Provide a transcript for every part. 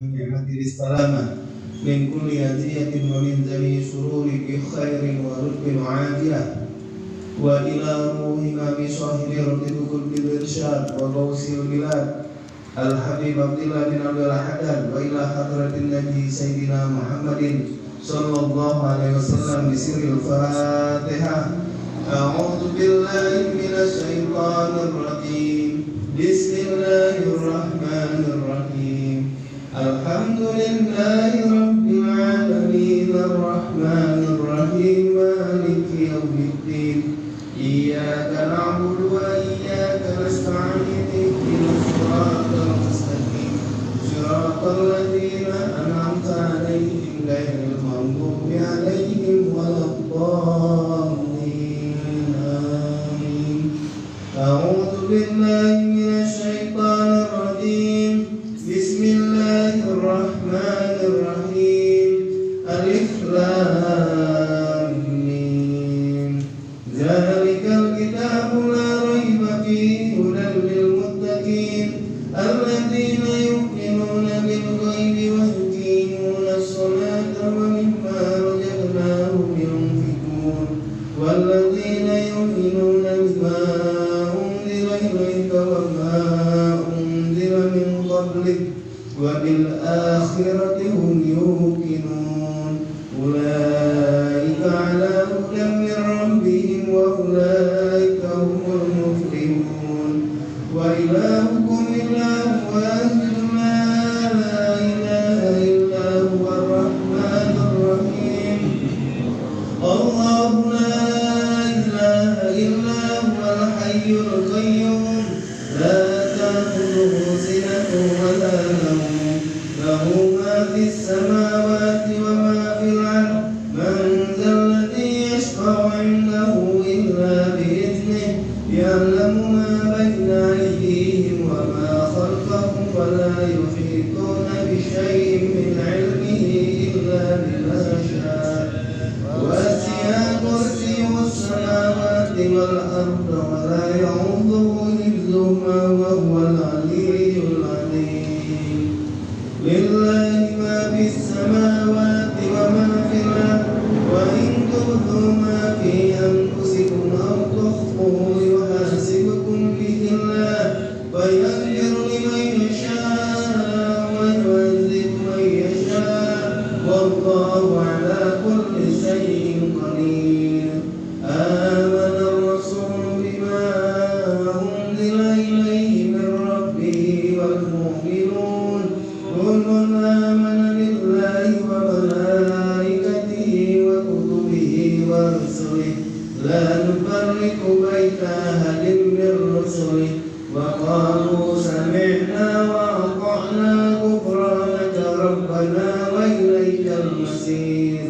بهذه السلامة من كل أذية ومن جميع شرور بخير ورزق عاجلة وإلى روح إمام صاحب رتب قلب الإرشاد وغوث البلاد الحبيب عبد الله بن عبد الحداد وإلى حضرة النبي سيدنا محمد صلى الله عليه وسلم بسر الفاتحة. أعوذ بالله من الشيطان الرجيم. بسم الله الرحمن الرحيم. الحمد لله رب العالمين الرحمن الرحيم مالك يوم الدين إياك نعبد وإياك نستعين اهدنا الصراط المستقيم صراط الذين أنعمت عليهم غير المغضوب عليهم ولا الضالين آمين. أعوذ بالله من الشيطان الرجيم. بسم الله الرحمن الرحيم. ألف لام ميم. ذلك الكتاب لا ريب فيه هدى للمتقين الذين يؤمنون بالغيب ويقيمون الصلاة ومما رزقناهم ينفقون والذين يؤمنون بما أنزل إليك وما أنزل من قبلك وبالآخرة هم يوقنون أولئك على هدى من ربهم وأولئك هم المفلحون. وإلهكم إله واحد لا إله إلا هو الرحمن الرحيم. الله لا إله إلا هو الحي القيوم لا تأخذه سنة ولا نوم له ما في السماوات وما في الأرض من ذا الذي يشفع عنده إلا بإذنه يعلم ما بين أيديهم وما خلفهم ولا يحيطون بشيء من علمه إلا بما شاء وسع كرسيه السماوات والأرض ولا يعوضه حفظهما وهو العلي العظيم. لله ما في السماوات وما في الأرض وإن تبدوا ما في أنفسكم أو تخفوه يحاسبكم به الله فيغفر لمن يشاء ويعذب من يشاء والله على كل شيء قدير. آمن الرسول بما أنزل إليه من ربه والمؤمنون كل آمن بالله وملائكته وكتبه ورسله لا نفرق بين أحد من رسله وقالوا سمعنا وأطعنا غفرانك ربنا وإليك المصير.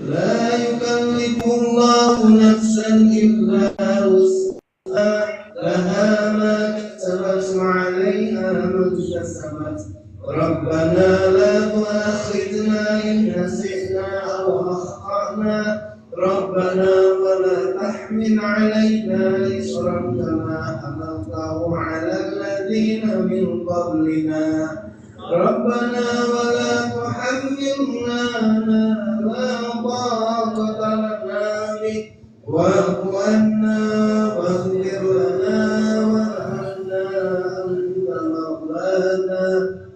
لا يكلف الله نفسا إلا وسعها لها ما كسبت وعليها ما اكتسبت ربنا لا تؤاخذنا إن نسينا أو أخطأنا ربنا ولا تحمل علينا إصرا كما حملته على الذين من قبلنا ربنا ولا تحملنا ما لا طاقة لنا به واعف عنا واغفر لنا وارحمنا أنت مولانا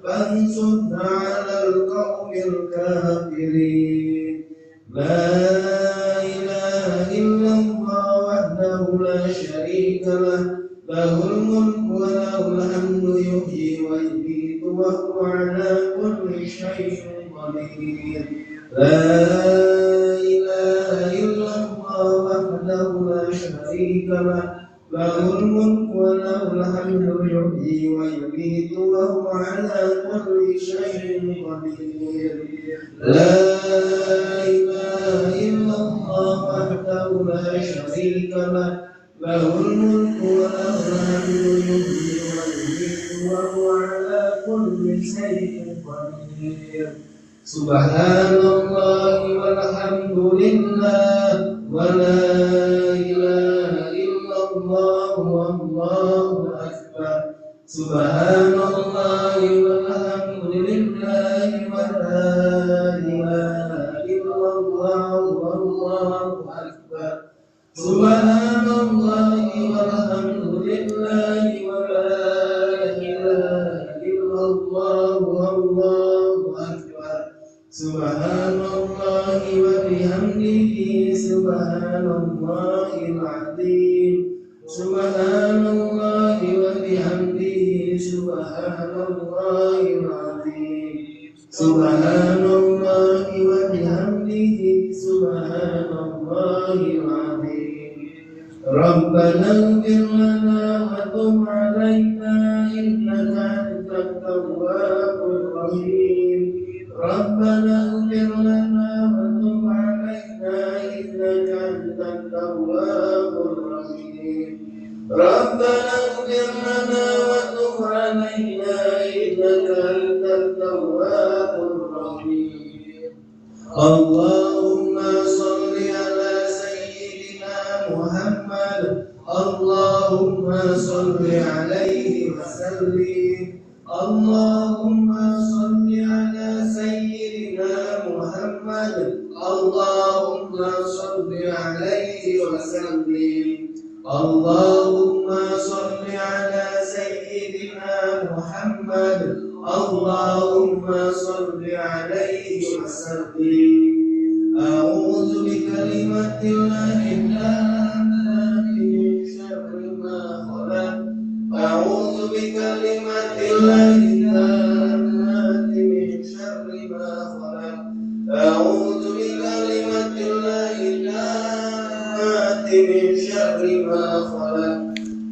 فانصرنا على القوم الكافرين. لا إله إلا الله وحده لا شريك له له الملك وله الحمد يحيي ويميت وهو على كل شيء قدير. لا إله إلا الله وحده لا شريك له له الملك وله الحمد يحيي ويميت وهو على كل شيء قدير. لا إله إلا الله وحده لا شريك له له الملك وله الحمد يحيي ويميت وهو على كل شيء قدير. سبحان الله والحمد لله ولا إله إلا الله والله أكبر. سبحان الله والحمد لله ولا إله إلا الله والله أكبر سبحان الله والحمد لله ولا إله إلا الله والله أكبر سبحان الله وبحمده سبحان الله العظيم سبحان الله وبحمده سبحان الله العظيم سبحان الله وبحمده سبحان الله العظيم ربنا اغفر لنا وتب علينا إنك أنت التواب الرحيم ربنا اغفر لنا وتب علينا إنك أنت التواب الرحيم ربنا اغفر لنا وتب علينا إنك أنت التواب الرحيم اللهم صل على سيدنا محمد اللهم صل عليه وسلم اللهم صل على سيدنا محمد اللهم صل عليه وسلم اللهم صل على سيدنا محمد اللهم صل عليه وسلم أعوذ بكلمات الله التامات من شر ما خلق أعوذ بكلمات الله التامات من شر ما خلق أعوذ بكلمات الله التامات من شر ما خلق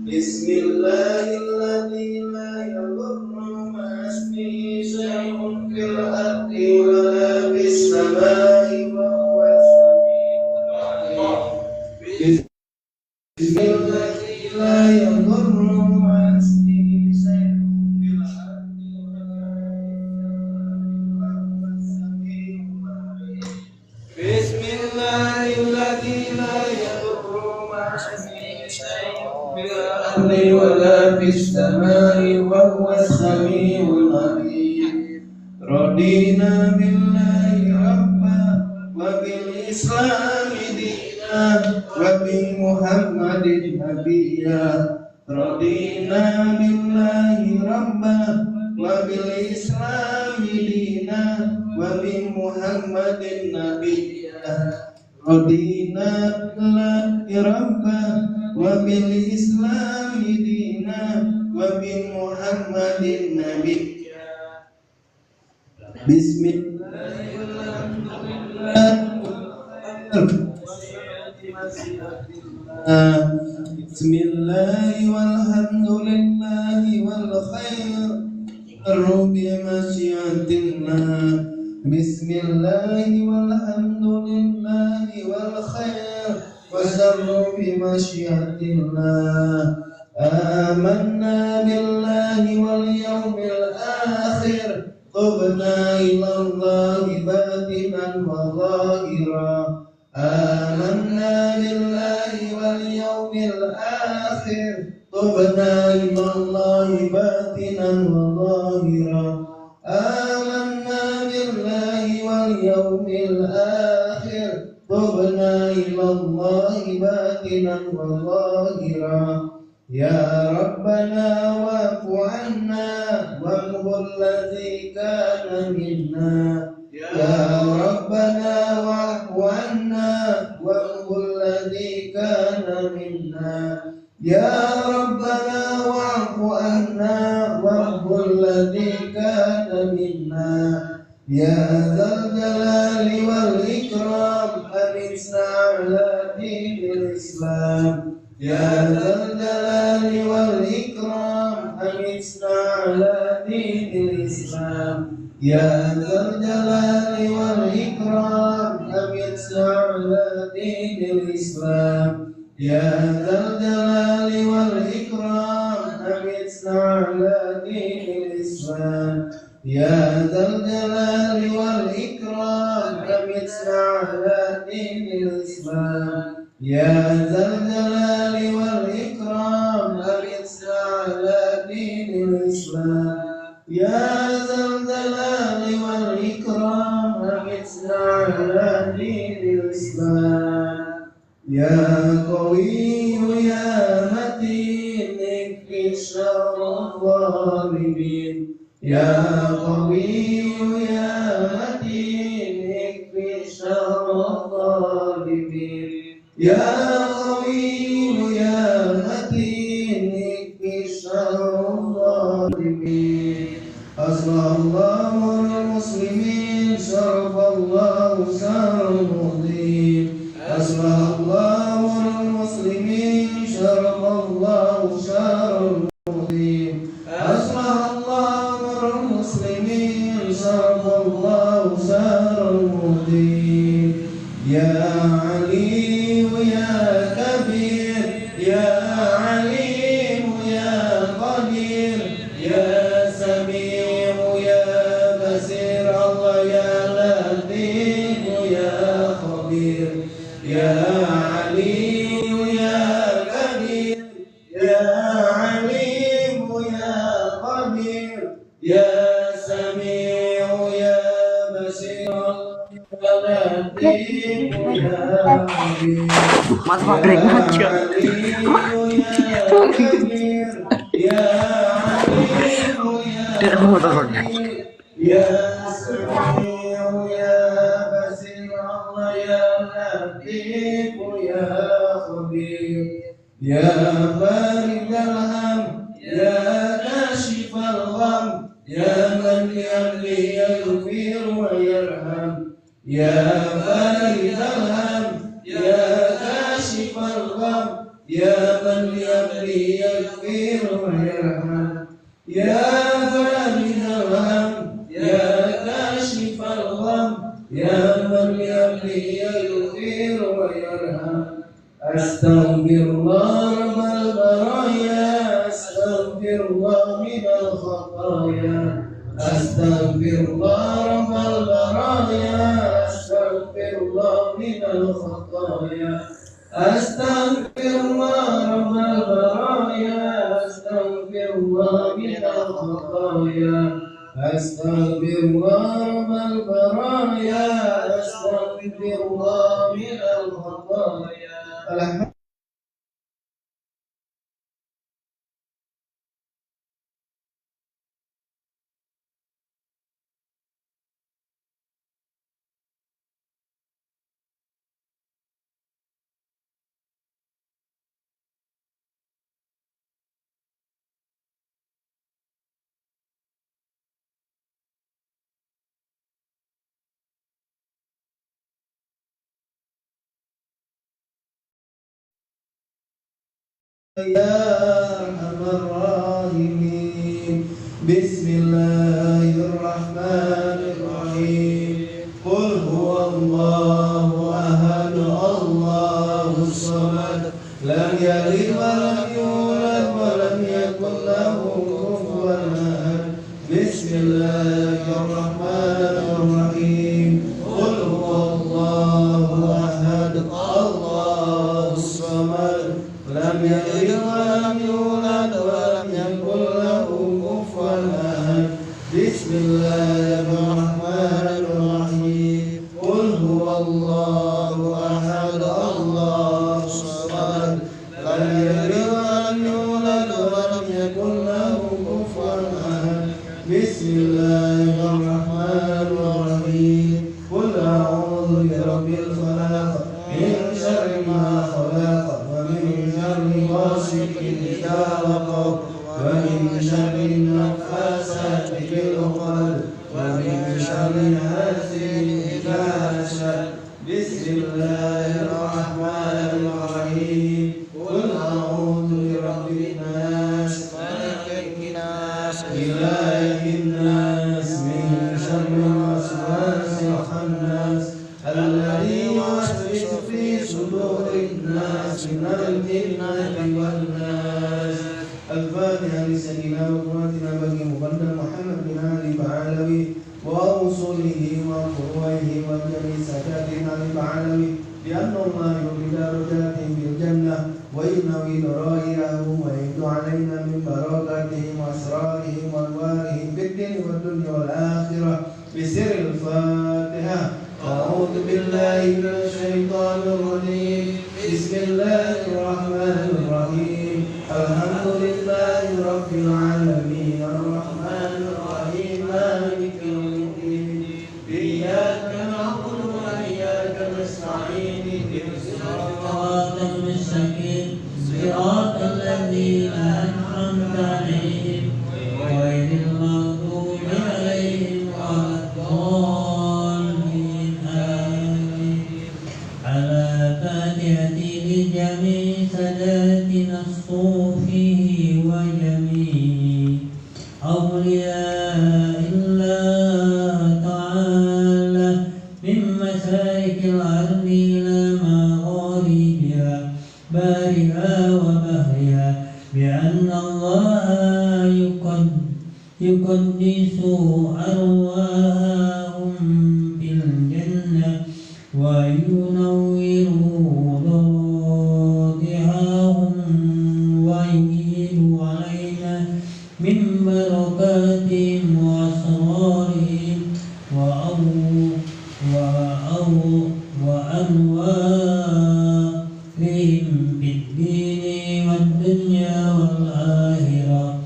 بسم الله الذي لا يضر مع اسمه شيء في الأرض ولا في السماء وهو السميع العليم بسم الله لا يضر مع اسمه شيء في الأرض ولا وهو السميع العليم بسم الله الذي لا يضر مع اسمه شيء في الأرض ولا في السماء وهو السميع العليم رضينا بالله ربا وبالإسلام دينا وبمحمد نبيا رضينا بالله ربا وبالإسلام دينا وبمحمد نبيا رضينا بالله ربا وبالإسلام دينا وبمحمد نبيا بسم الله والحمد لله بسم الله والحمد لله والخير بمشيئة الله بسم الله والحمد لله والخير وشر بمشيئة الله آمنا بالله واليوم الآخر تبنا إلى الله باطنا وظاهرا آمنا بالله واليوم الآخر تبنا إلى الله باطنا وظاهرا آمنا بالله واليوم الآخر تبنا إلى الله باطنا وظاهرا يا ربنا واعف عنا وامحو الذي كان منا يا ربنا واعف عنا وامحو الذي كان منا يا ربنا واعف عنا وامحو الذي كان منا يا ذا الجلال والإكرام أمتنا على دين الإسلام يا ذا الجلال والإكرام أمتنا على دين الإسلام يا ذا الجلال والإكرام أمتنا على دين الإسلام يا ذا الجلال والإكرام أمتنا على دين الإسلام يا ذا الجلال والإكرام أمتنا على دين الإسلام يا ذا الجلال والإكرام أمتنا على دين الإسلام يا ذا الجلال والإكرام يا قوي يا متين اكفي شر الظالمين يا قوي يا متين اكفي شر الظالمين يا قوي يا متين اكفي شر الظالمين أصلح الله المسلمين شرف الله سر المؤمنين أصلح الله المسلمين شرف الله شر المؤمنين أصلح الله المسلمين شرف الله سر المؤمنين يا علي يا كبير يا عليم يا قدير يا سميع يا بصير الله يا لطيف يا خبير يا علي يا كبير يا عليم يا قدير يا سميع يا بصير Mas maghrib aja. Tidak mau teleponnya. Ya Sami'u ya Basir Allah ya Latif ya Khabir ya Baridal Ham ya Kashifal Gham ya Man yamli yaghfir wa yarham ya Baridal Ham ya Kashifal Gham ya Man yamli yaghfir wa yarham ya Baridal Ham ya Kashifal Gham ya Man yamli yaghfir wa yarham Astaghfirullah rabbal baraya astaghfirullah minal khataya astaghfirullah rabbal baraya astaghfirullah minal khataya astaghfirullah rabbal baraya astaghfirullah minal khataya astaghfirullah rabbal baraya astaghfirullah minal khataya Ya Arhamar Rahimin Bismillahirrahmanirrahim Qul huwallahu ahad Allahus samad lam yalid wa lam yulad wa lam yakul lahu kufuwan ahad Bismillahirrahmanirrahim Qul huwallahu ahad Allahus samad lam yalid wa lam yulad wa lam yakul lahu kufuwan ahad Bismillahirrahmanirrahim Qul huwallahu ahad Allahus samad lam yalid wa lam yulad wa lam yakul lahu kufuwan ahad Bismillahirrahmanirrahim Qul a'udzu birabbil falaq min syarri ma khalaq غاسق إذا وقب ومن شر النفاثات في العقد ومن شر حاسد إذا حسد بسم الله الرحمن الرحيم قل أعوذ برب الناس ملك الناس إله الناس من شر الوسواس الخناس الذي يوسوس في صدور الناس من الجنة والناس الفاتحة لسيدنا وقواتنا بقي مقدم محمد بن علي بعلوي وأوصله وقرويه وجميع ساداتنا بعلوي بأن الله يريد درجاتهم في الجنة وينوي ضرائرهم ويبدو علينا من بركاتهم وأسرارهم وأنوارهم في الدين والدنيا والآخرة بسر الفاتحة أعوذ بالله من الشيطان الرجيم بسم الله الرحمن الرحيم الحمد لله رب العالمين الرحمن الرحيم مالك يوم الدين إياك نعبد وإياك نستعين اهدنا الصراط المستقيم صراط الذين أنعمت عليهم غير المغضوب عليهم ولا الضالين آمين على فاتحة لجميع ساداتنا الصوفيه وجميع أولياء الله تعالى من مشارق الأرض إلى مغاربها بارها وبحرها بأن الله يقدس أرواحهم بالجنة وينور ضرائحهم ويهيل علينا من بركاتهم وأسرارهم وأنوارهم في الدين والدنيا والآخرة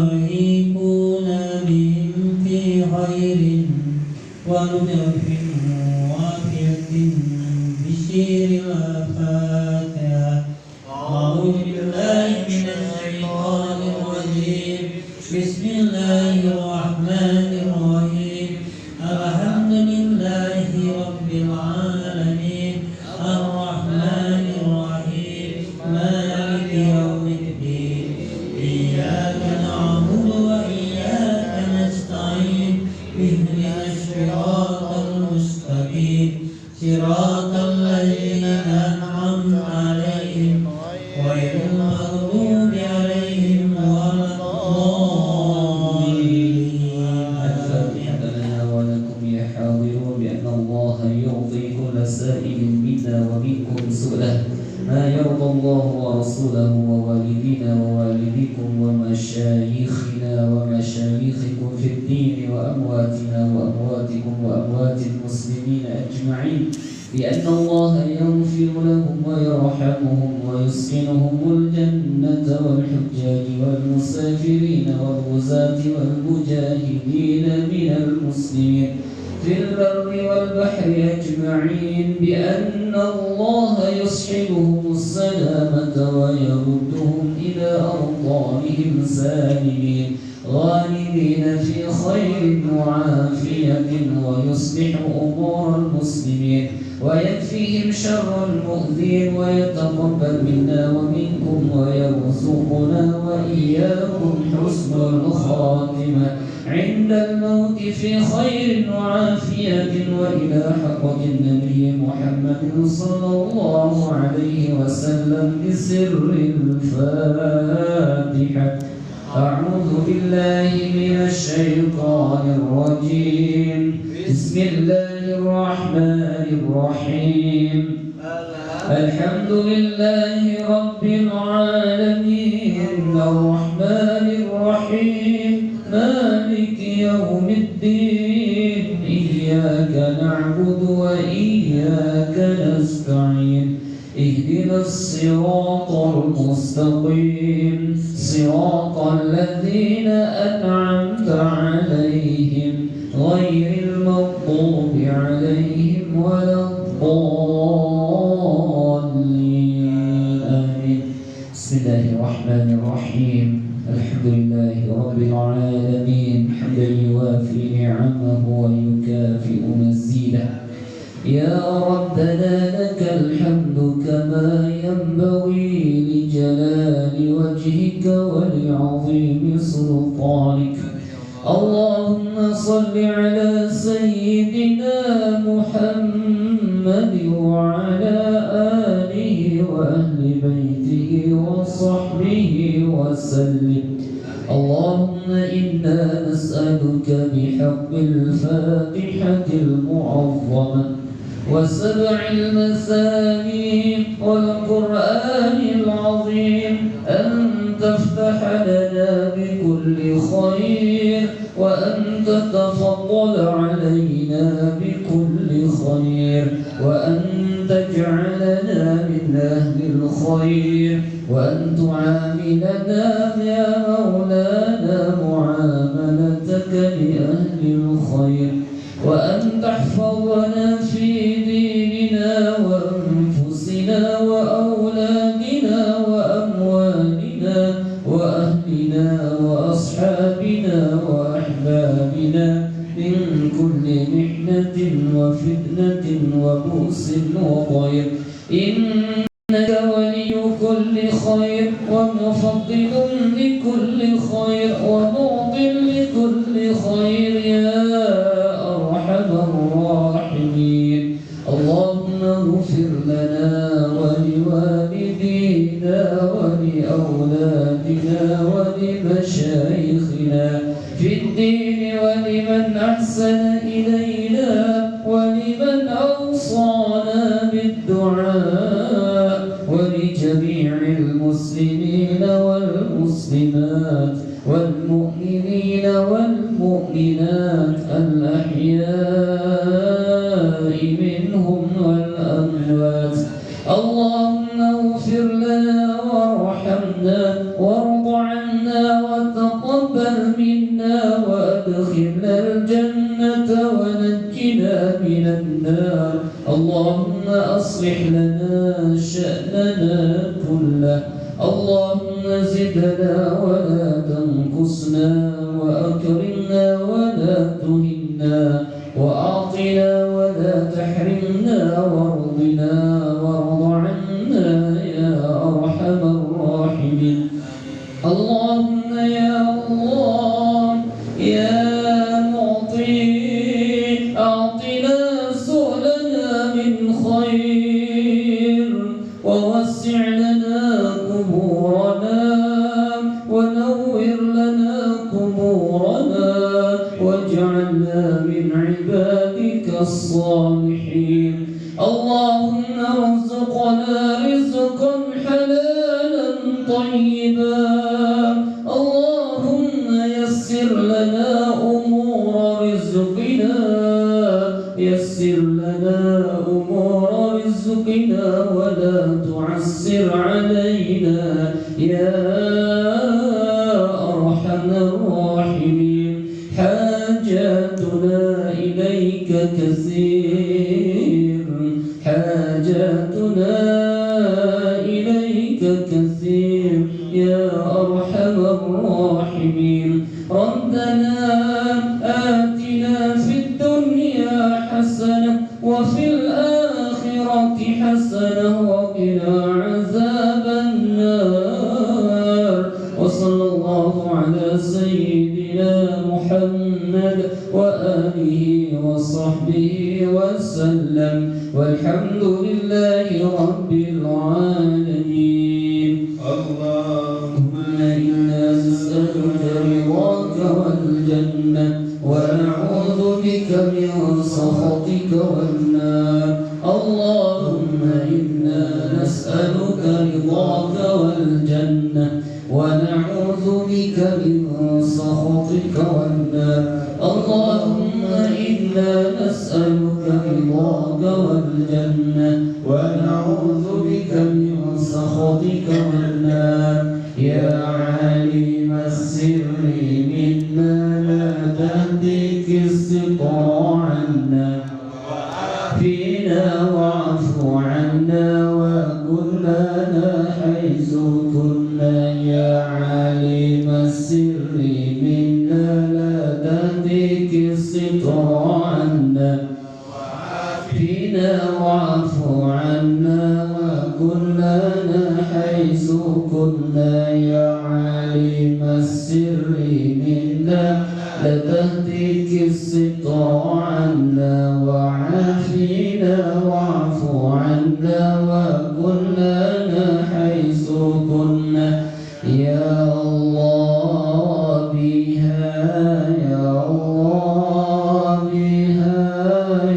ويلاحقون بهم في خير ولطف وعافية بشير الفاتحة أعوذ بالله من الشيطان الرجيم بسم الله الرحمن الرحيم الحمد لله رب العالمين الرحمن الرحيم مالك يوم الدين إياك نعبد وإياك نستعين اهدنا الصراط المستقيم صراط الذين أنعمت عليهم غير المغضوب عليهم ولا الضالين. الفاتحة لنا ولكم يا حاضرون بأن الله يعطي كل سائل منا ومنكم سؤله ما يرضى الله ورسوله ووالدينا ووالديكم ومشايخنا ومشايخكم في الدين وأمواتنا وأمواتكم وأموات المسلمين أجمعين بأن الله يغفر لهم ويرحمهم ويسكنهم الجنة والحجاج والمسافرين والغزاة والمجاهدين من المسلمين في البر والبحر أجمعين بأن الله يصحبهم السلامة ويردهم إلى أرضانهم سالمين غانمين في خير وعافية ويصلح أمور المسلمين ويكفيهم شر المؤذين ويتقبل منا ومنكم ويرزقنا وإياكم حسن الخاتمة عند الموت في خير وعافية وإلى حقة النبي محمد صلى الله عليه وسلم بسر الفاتحة. أعوذ بالله من الشيطان الرجيم بسم الله الرحمن الرحيم الحمد لله رب العالمين الرحمن الرحيم مالك يوم الدين إياك نعبد وإياك نستعين اهدنا الصراط المستقيم صراط الذين أنعمت عليهم غير المغضوب عليهم ولا الضالين آمين. بسم الله الرحمن الرحيم الحمد لله رب العالمين حمدا يوافي نعمه ويكافئ مزيده يا ربنا لك الحمد كما ينبغي لجلال وجهك ولعظيم سلطانك اللهم صل على سيدنا محمد وعلى آله وأهل بيته وصحبه وسلم اللهم إنا نسألك بحق الفاتحة المعظمة وسبع المثاني والقرآن العظيم أن تفتح لنا بكل خير وأن تتفضل علينا بكل خير، وأن تجعلنا من أهل الخير، وأن تعاملنا يا مولانا معاملتك لأهل الخير، وأن تحفظنا في ديننا وأنفسنا وأولادنا وأموالنا وأهلنا وأصحابنا وأحبابنا من كل محنة وفتنة وبؤس وضيق، إنك ولي كل خير ومفضل لكل خير ومعط لكل خير يا أرحم الراحمين. اللهم اغفر لنا ولوالدينا ولأولادنا ولمشايخنا في الدين ولمن أحسن إلينا ولمن أوصانا بالدعاء ولجميع المسلمين والمسلمات والمؤمنين والمؤمنات الأحياء منهم والأموات. اللهم اغفر لنا وارحمنا وارض عنا وتقبل منا وادخلنا الجنة ونجنا من النار. اللهم أصلح لنا شأننا كله، اللهم زدنا ولا تنقصنا وأكرمنا ولا تهنا وأعطنا ولا تحرمنا وارضنا وارض عنا يا أرحم الراحمين. اللهم يا الله يا معطي أعطنا سؤلنا من خير ووسع لنا قبورنا ونور لنا قبورنا واجعلنا من عبادك الصالحين. اللهم ارزقنا رزقا حلالا طيبا. اللهم يسر لنا أمور رزقنا، يسر لنا أمور رزقنا ولا تعسر علينا يا أرحم الراحمين. حاجاتنا إليك كثير، حاجاتنا إليك كثير يا أرحم الراحمين. ربنا آتنا في الدنيا حسنة وفي الآخرة حسنة وقنا عذاب النار. وصلى الله على سيدنا محمد وآله وصحبه وسلم، والحمد لله رب العالمين. اللهم إنا نسألك رضاك والجنة ونعوذ بك من سخطك والنار. اللهم إنا نسألك رضاك والجنة ونعوذ بك من سخطك والنار. اللهم إنا نسألك رضاك والجنة ونعوذ بك من سخطك والنار. يا عالم السر منا لا تهديك الستر عنا فينا واعف عنا وكن لنا حيث كنا. يا عالم السر منا لا تهديك الستر عنا فينا واعف عنا وكن لنا حيث كنا. يا عالم السر منا لتهديك الستر عنا وعافينا واعف عنا وكن لنا حيث كنا. يا الله بها يا الله بها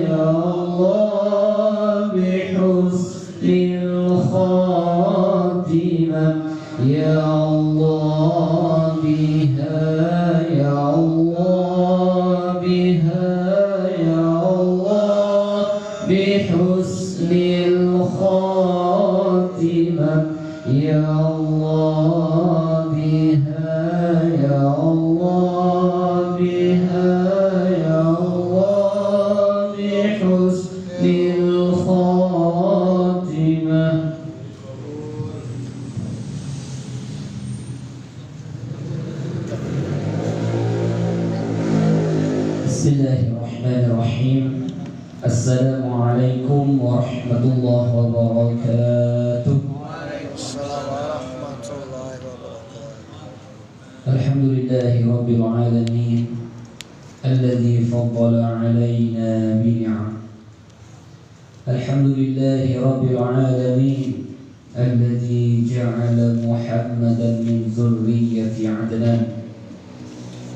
يا الله بحسن الخاتمة. يا الله بها يا الله Bismillahirrahmanirrahim. Assalamualaikum warahmatullahi wabarakatuh. Waalaikumsalam warahmatullahi wabarakatuh. Alhamdulillahi rabbil alamin alladzi faddala alaina bi ni'am. Alhamdulillahi rabbil alamin alladzi ja'ala Muhammadan min dzurriyyati 'Adnan.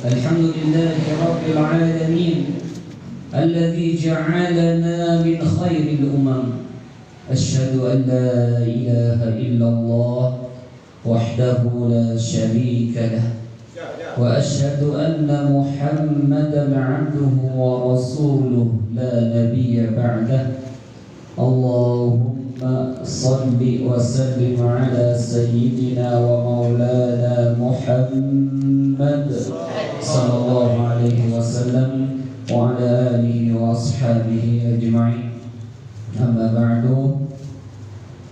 Alhamdulillahi rabbil alamin alladzi ja'alana min khairil umam. Asyhadu an la ilaha illallah wahdahu la syarika lah wa asyhadu anna Muhammadan 'abduhu wa rasuluhu la nabiyya ba'dah. Allahumma salli wa sallim ala sayyidina wa maulana Muhammad sallallahu alaihi wasallam wa ala alihi wa ashabihi ajma'in. Amma ba'du.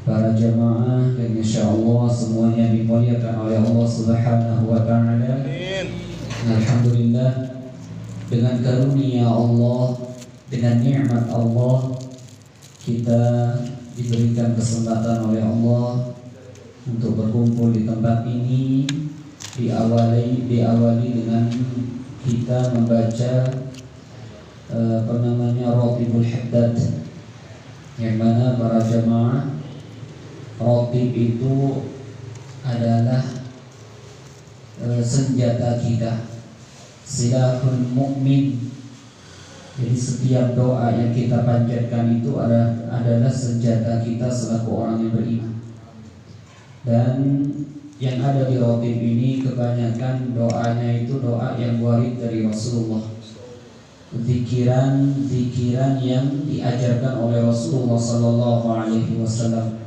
Para jamaah yang insyaallah semuanya dimuliakan oleh Allah Subhanahu wa taala. Alhamdulillah, dengan karunia Allah, dengan nikmat Allah, kita diberikan kesempatan oleh Allah untuk berkumpul di tempat ini. Diawali dengan kita membaca Ratibul Haddad, yang mana para jamaah, ratib itu adalah senjata kita, silahul mukmin. Jadi setiap doa yang kita panjatkan itu adalah senjata kita selaku orang yang beriman. Dan yang ada di ratib ini kebanyakan doanya itu doa yang warid dari Rasulullah, zikiran yang diajarkan oleh Rasulullah sallallahu alaihi wasallam.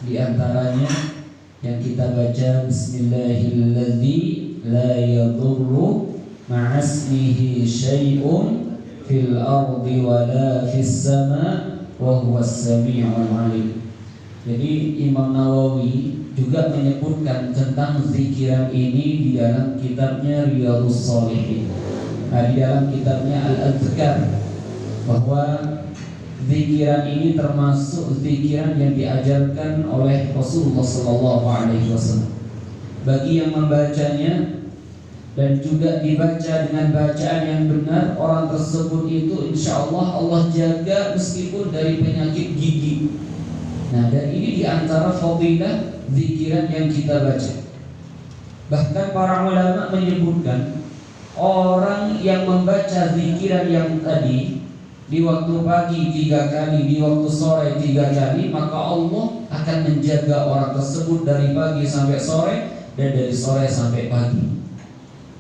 Di antaranya yang kita baca, Bismillahilladzi la yadurru ma'asmihi syai'un fil ardi wa la fis sama wa huwas sami'ul alim. Jadi Imam Nawawi juga menyebutkan tentang zikiran ini di dalam kitabnya Riyadhus Shalihin. Nah, di dalam kitabnya Al-Adhkar, bahwa zikiran ini termasuk zikiran yang diajarkan oleh Rasulullah SAW. Bagi yang membacanya dan juga dibaca dengan bacaan yang benar, orang tersebut itu insya Allah jaga meskipun dari penyakit gigi. Nah, dan ini diantara fadilah zikiran yang kita baca. Bahkan para ulama menyebutkan, orang yang membaca zikiran yang tadi di waktu pagi 3 kali, di waktu sore 3 kali, maka Allah akan menjaga orang tersebut dari pagi sampai sore dan dari sore sampai pagi.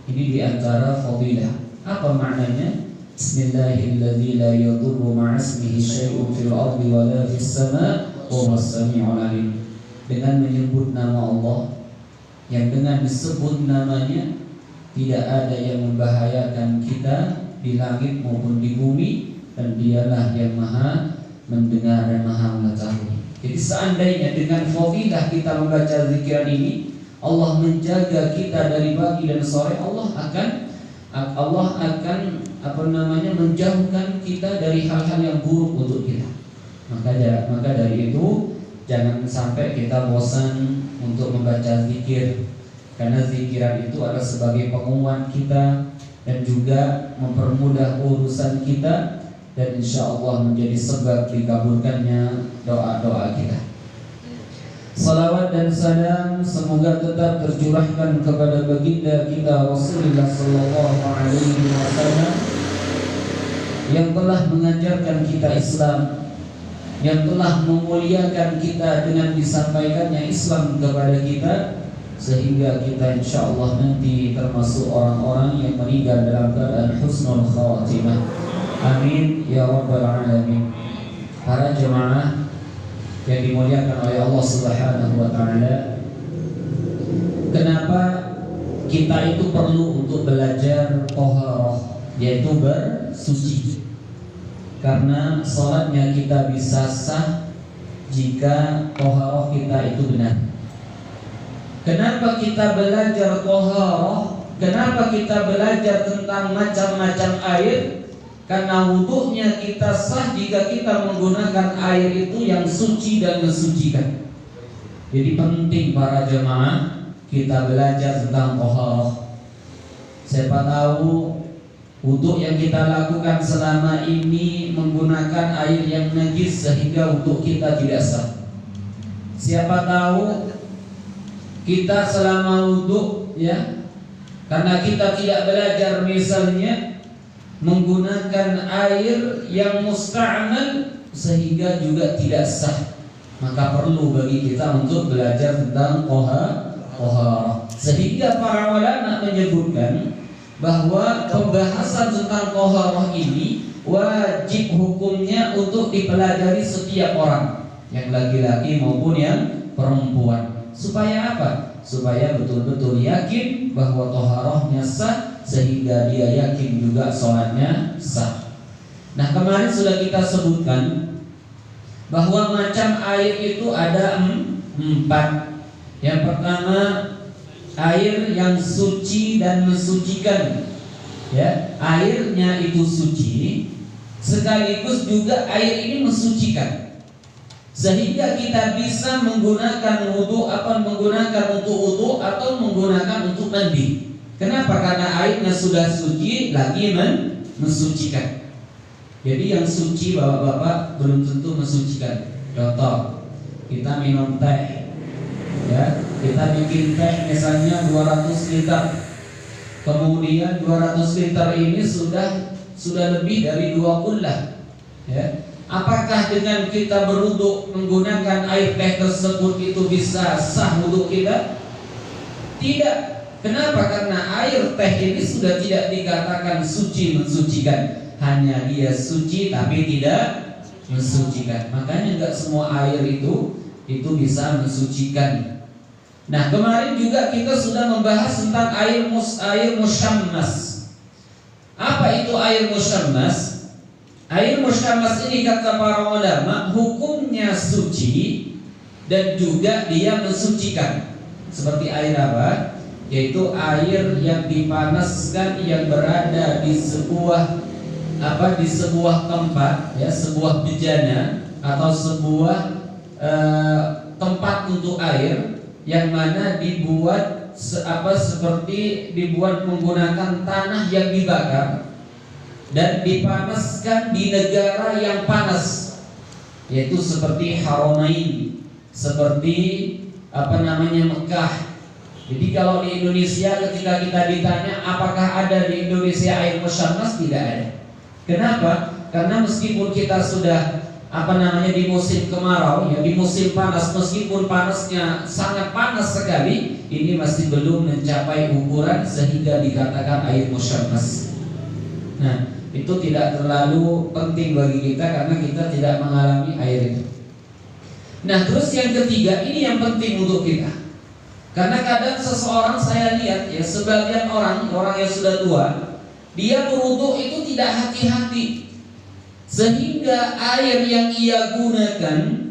Ini diantara fadilah. Apa maknanya? Bismillahilladzi la yadurru ma'asmihi syai'un fil ardi wa la fis sama' wa huwas sami'ul alim. Dengan menyebut nama Allah, yang dengan disebut namanya tidak ada yang membahayakan kita di langit maupun di bumi, dan dialah yang maha mendengar dan maha mengetahui. Jadi seandainya dengan fadilah kita membaca zikiran ini, Allah menjaga kita dari pagi dan sore, Allah akan menjauhkan kita dari hal-hal yang buruk untuk kita. Maka dari itu jangan sampai kita bosan untuk membaca zikir, karena zikiran itu adalah sebagai penguat kita dan juga mempermudah urusan kita, dan insya Allah menjadi sebab dikabulkannya doa-doa kita. Salawat dan salam semoga tetap tercurahkan kepada baginda kita Rasulullah sallallahu alaihi wasallam, yang telah mengajarkan kita Islam, yang telah memuliakan kita dengan disampaikannya Islam kepada kita, sehingga kita insya Allah nanti termasuk orang-orang yang meninggal dalam keadaan husnul khawatimah. Amin ya rabbal alamin. Para jemaah yang dimuliakan oleh Allah Subhanahu wa taala, kenapa kita itu perlu untuk belajar taharah, yaitu bersuci? Karena salatnya kita bisa sah jika taharah kita itu benar. Kenapa kita belajar taharah? Kenapa kita belajar tentang macam-macam air? Karena wudhunya kita sah jika kita menggunakan air itu yang suci dan mensucikan. Jadi penting para jemaah kita belajar tentang taharah. Siapa tahu wudhu yang kita lakukan selama ini menggunakan air yang najis sehingga wudhu kita tidak sah. Siapa tahu kita selama wudhu ya, karena kita tidak belajar misalnya menggunakan air yang musta'mal sehingga juga tidak sah. Maka perlu bagi kita untuk belajar tentang taharah. Sehingga para ulama menyebutkan bahwa pembahasan tentang taharah ini wajib hukumnya untuk dipelajari setiap orang, yang laki-laki maupun yang perempuan. Supaya apa? Supaya betul-betul yakin bahwa taharahnya sah, sehingga dia yakin juga sholatnya sah. Nah, kemarin sudah kita sebutkan bahwa macam air itu ada 4. Yang pertama, air yang suci dan mensucikan. Ya, airnya itu suci, sekaligus juga air ini mensucikan, sehingga kita bisa menggunakan wudhu atau menggunakan untuk wudhu atau menggunakan untuk mandi. Kenapa? Karena airnya sudah suci lagi mensucikan. Jadi yang suci bapak-bapak belum tentu mensucikan. Contoh, kita minum teh, ya, kita bikin teh misalnya 200 liter. Kemudian 200 liter ini sudah lebih dari 2 kullah. Ya. Apakah dengan kita berwudu menggunakan air teh tersebut itu bisa sah wudu kita? Tidak. Kenapa? Karena air teh ini sudah tidak dikatakan suci mensucikan, hanya dia suci tapi tidak mensucikan. Makanya enggak semua air itu bisa mensucikan. Nah, kemarin juga kita sudah membahas tentang air musyammas. Apa itu air musyammas? Air musyammas ini kata para ulama hukumnya suci dan juga dia mensucikan. Seperti air apa? Yaitu air yang dipanaskan yang berada di sebuah tempat, ya, sebuah bejana atau sebuah tempat untuk air yang mana dibuat seperti dibuat menggunakan tanah yang dibakar dan dipanaskan di negara yang panas, yaitu seperti Haramain, seperti Mekah. Jadi kalau di Indonesia ketika kita ditanya apakah ada di Indonesia air musyammas, tidak ada. Kenapa? Karena meskipun kita sudah di musim kemarau, ya, di musim panas, meskipun panasnya sangat panas sekali, ini masih belum mencapai ukuran sehingga dikatakan air musyammas. Nah, itu tidak terlalu penting bagi kita karena kita tidak mengalami air itu. Nah, terus yang ketiga, ini yang penting untuk kita. Karena kadang seseorang saya lihat, ya, sebagian orang yang sudah tua, dia berwudu itu tidak hati-hati, sehingga air yang ia gunakan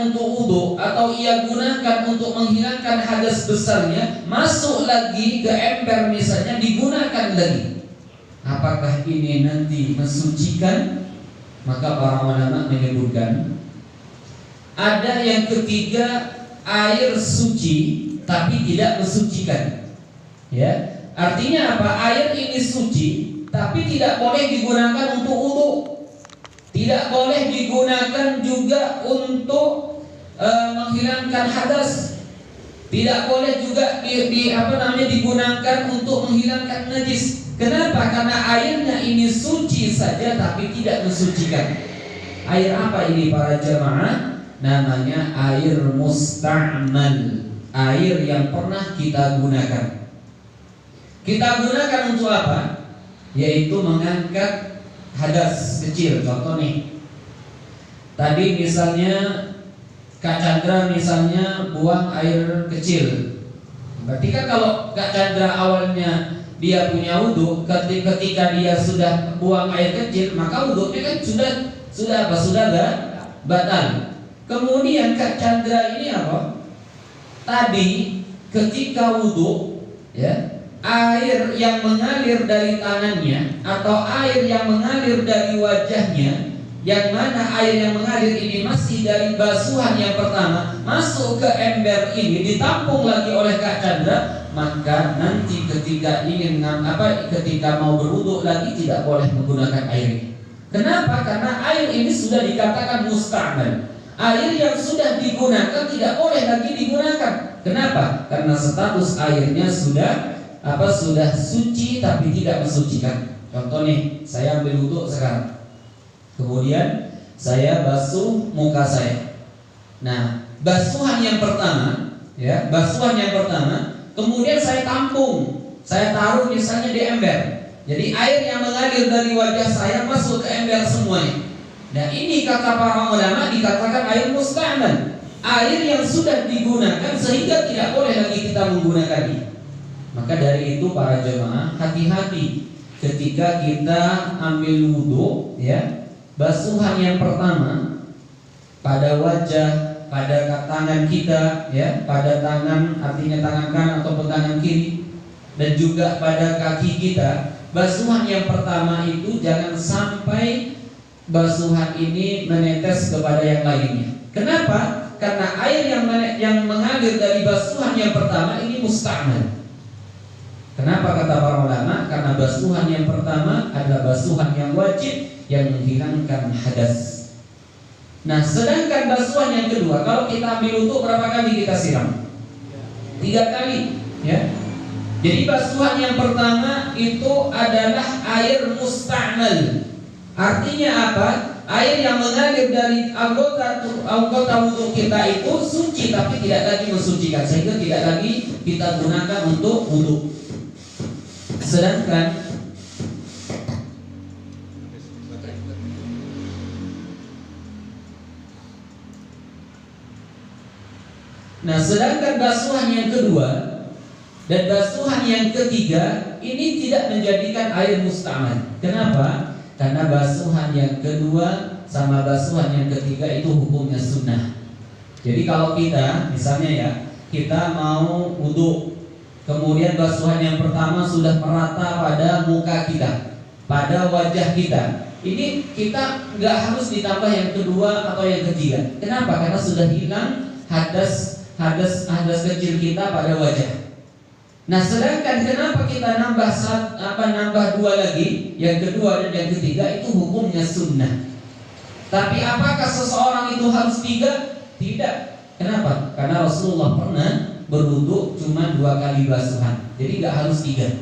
untuk wudu atau ia gunakan untuk menghilangkan hadas besarnya masuk lagi ke ember misalnya, digunakan lagi. Apakah ini nanti mensucikan? Maka para ulama menyebutkan ada yang ketiga, air suci tapi tidak mensucikan. Ya, artinya apa? Air ini suci tapi tidak boleh digunakan untuk wudu, tidak boleh digunakan juga untuk menghilangkan hadas, tidak boleh juga digunakan untuk menghilangkan najis. Kenapa? Karena airnya ini suci saja tapi tidak mensucikan. Air apa ini para jamaah? Namanya air musta'mal, air yang pernah kita gunakan. Kita gunakan untuk apa? Yaitu mengangkat hadas kecil. Contoh nih, tadi misalnya Kak Chandra misalnya buang air kecil. Berarti kan kalau Kak Chandra awalnya dia punya wudu, ketika dia sudah buang air kecil, maka wudunya kan sudah batal. Kemudian Kak Chandra ini apa? Tadi ketika wudu, ya, air yang mengalir dari tangannya atau air yang mengalir dari wajahnya, yang mana air yang mengalir ini masih dari basuhan yang pertama masuk ke ember ini, ditampung lagi oleh Kak Chandra, maka nanti ketika ketika mau berwudu lagi tidak boleh menggunakan air ini. Kenapa? Karena air ini sudah dikatakan musta'mal. Air yang sudah digunakan tidak boleh lagi digunakan. Kenapa? Karena status airnya sudah suci tapi tidak mensucikan. Contoh nih, saya ambil wudu sekarang, kemudian saya basuh muka saya. Nah, basuhan yang pertama, kemudian saya tampung, saya taruh misalnya di ember. Jadi air yang mengalir dari wajah saya masuk ke ember semuanya. Nah, ini kata para ulama dikatakan air musta'mal, air yang sudah digunakan sehingga tidak boleh lagi kita menggunakannya. Maka dari itu para jemaah, hati-hati ketika kita ambil wudu, ya. Basuhan yang pertama pada wajah, pada tangan kita, ya, pada tangan artinya tangan kanan ataupun tangan kiri, dan juga pada kaki kita. Basuhan yang pertama itu jangan sampai basuhan ini menetes kepada yang lainnya. Kenapa? Karena air yang mengalir dari basuhan yang pertama ini musta'mal. Kenapa kata para ulama? Karena basuhan yang pertama adalah basuhan yang wajib yang menghilangkan hadas. Nah, sedangkan basuhan yang kedua, kalau kita ambil wudu berapa kali kita siram? 3 kali, ya. Jadi basuhan yang pertama itu adalah air musta'mal. Artinya apa? Air yang mengalir dari anggota wudu kita itu suci tapi tidak lagi mensucikan, sehingga tidak lagi kita gunakan untuk wudu. Sedangkan basuhan yang kedua dan basuhan yang ketiga ini tidak menjadikan air musta'mal. Kenapa? Karena basuhan yang kedua sama basuhan yang ketiga itu hukumnya sunnah. Jadi kalau kita misalnya ya, kita mau wudu, kemudian basuhan yang pertama sudah merata pada muka kita, pada wajah kita, ini kita nggak harus ditambah yang kedua atau yang ketiga. Kenapa? Karena sudah hilang hadas kecil kita pada wajah. Nah, sedangkan kenapa kita nambah 2 lagi, yang kedua dan yang ketiga, itu hukumnya sunnah. Tapi apakah seseorang itu harus 3? Tidak. Kenapa? Karena Rasulullah pernah berwudu cuma 2 kali basuhan, jadi nggak harus 3.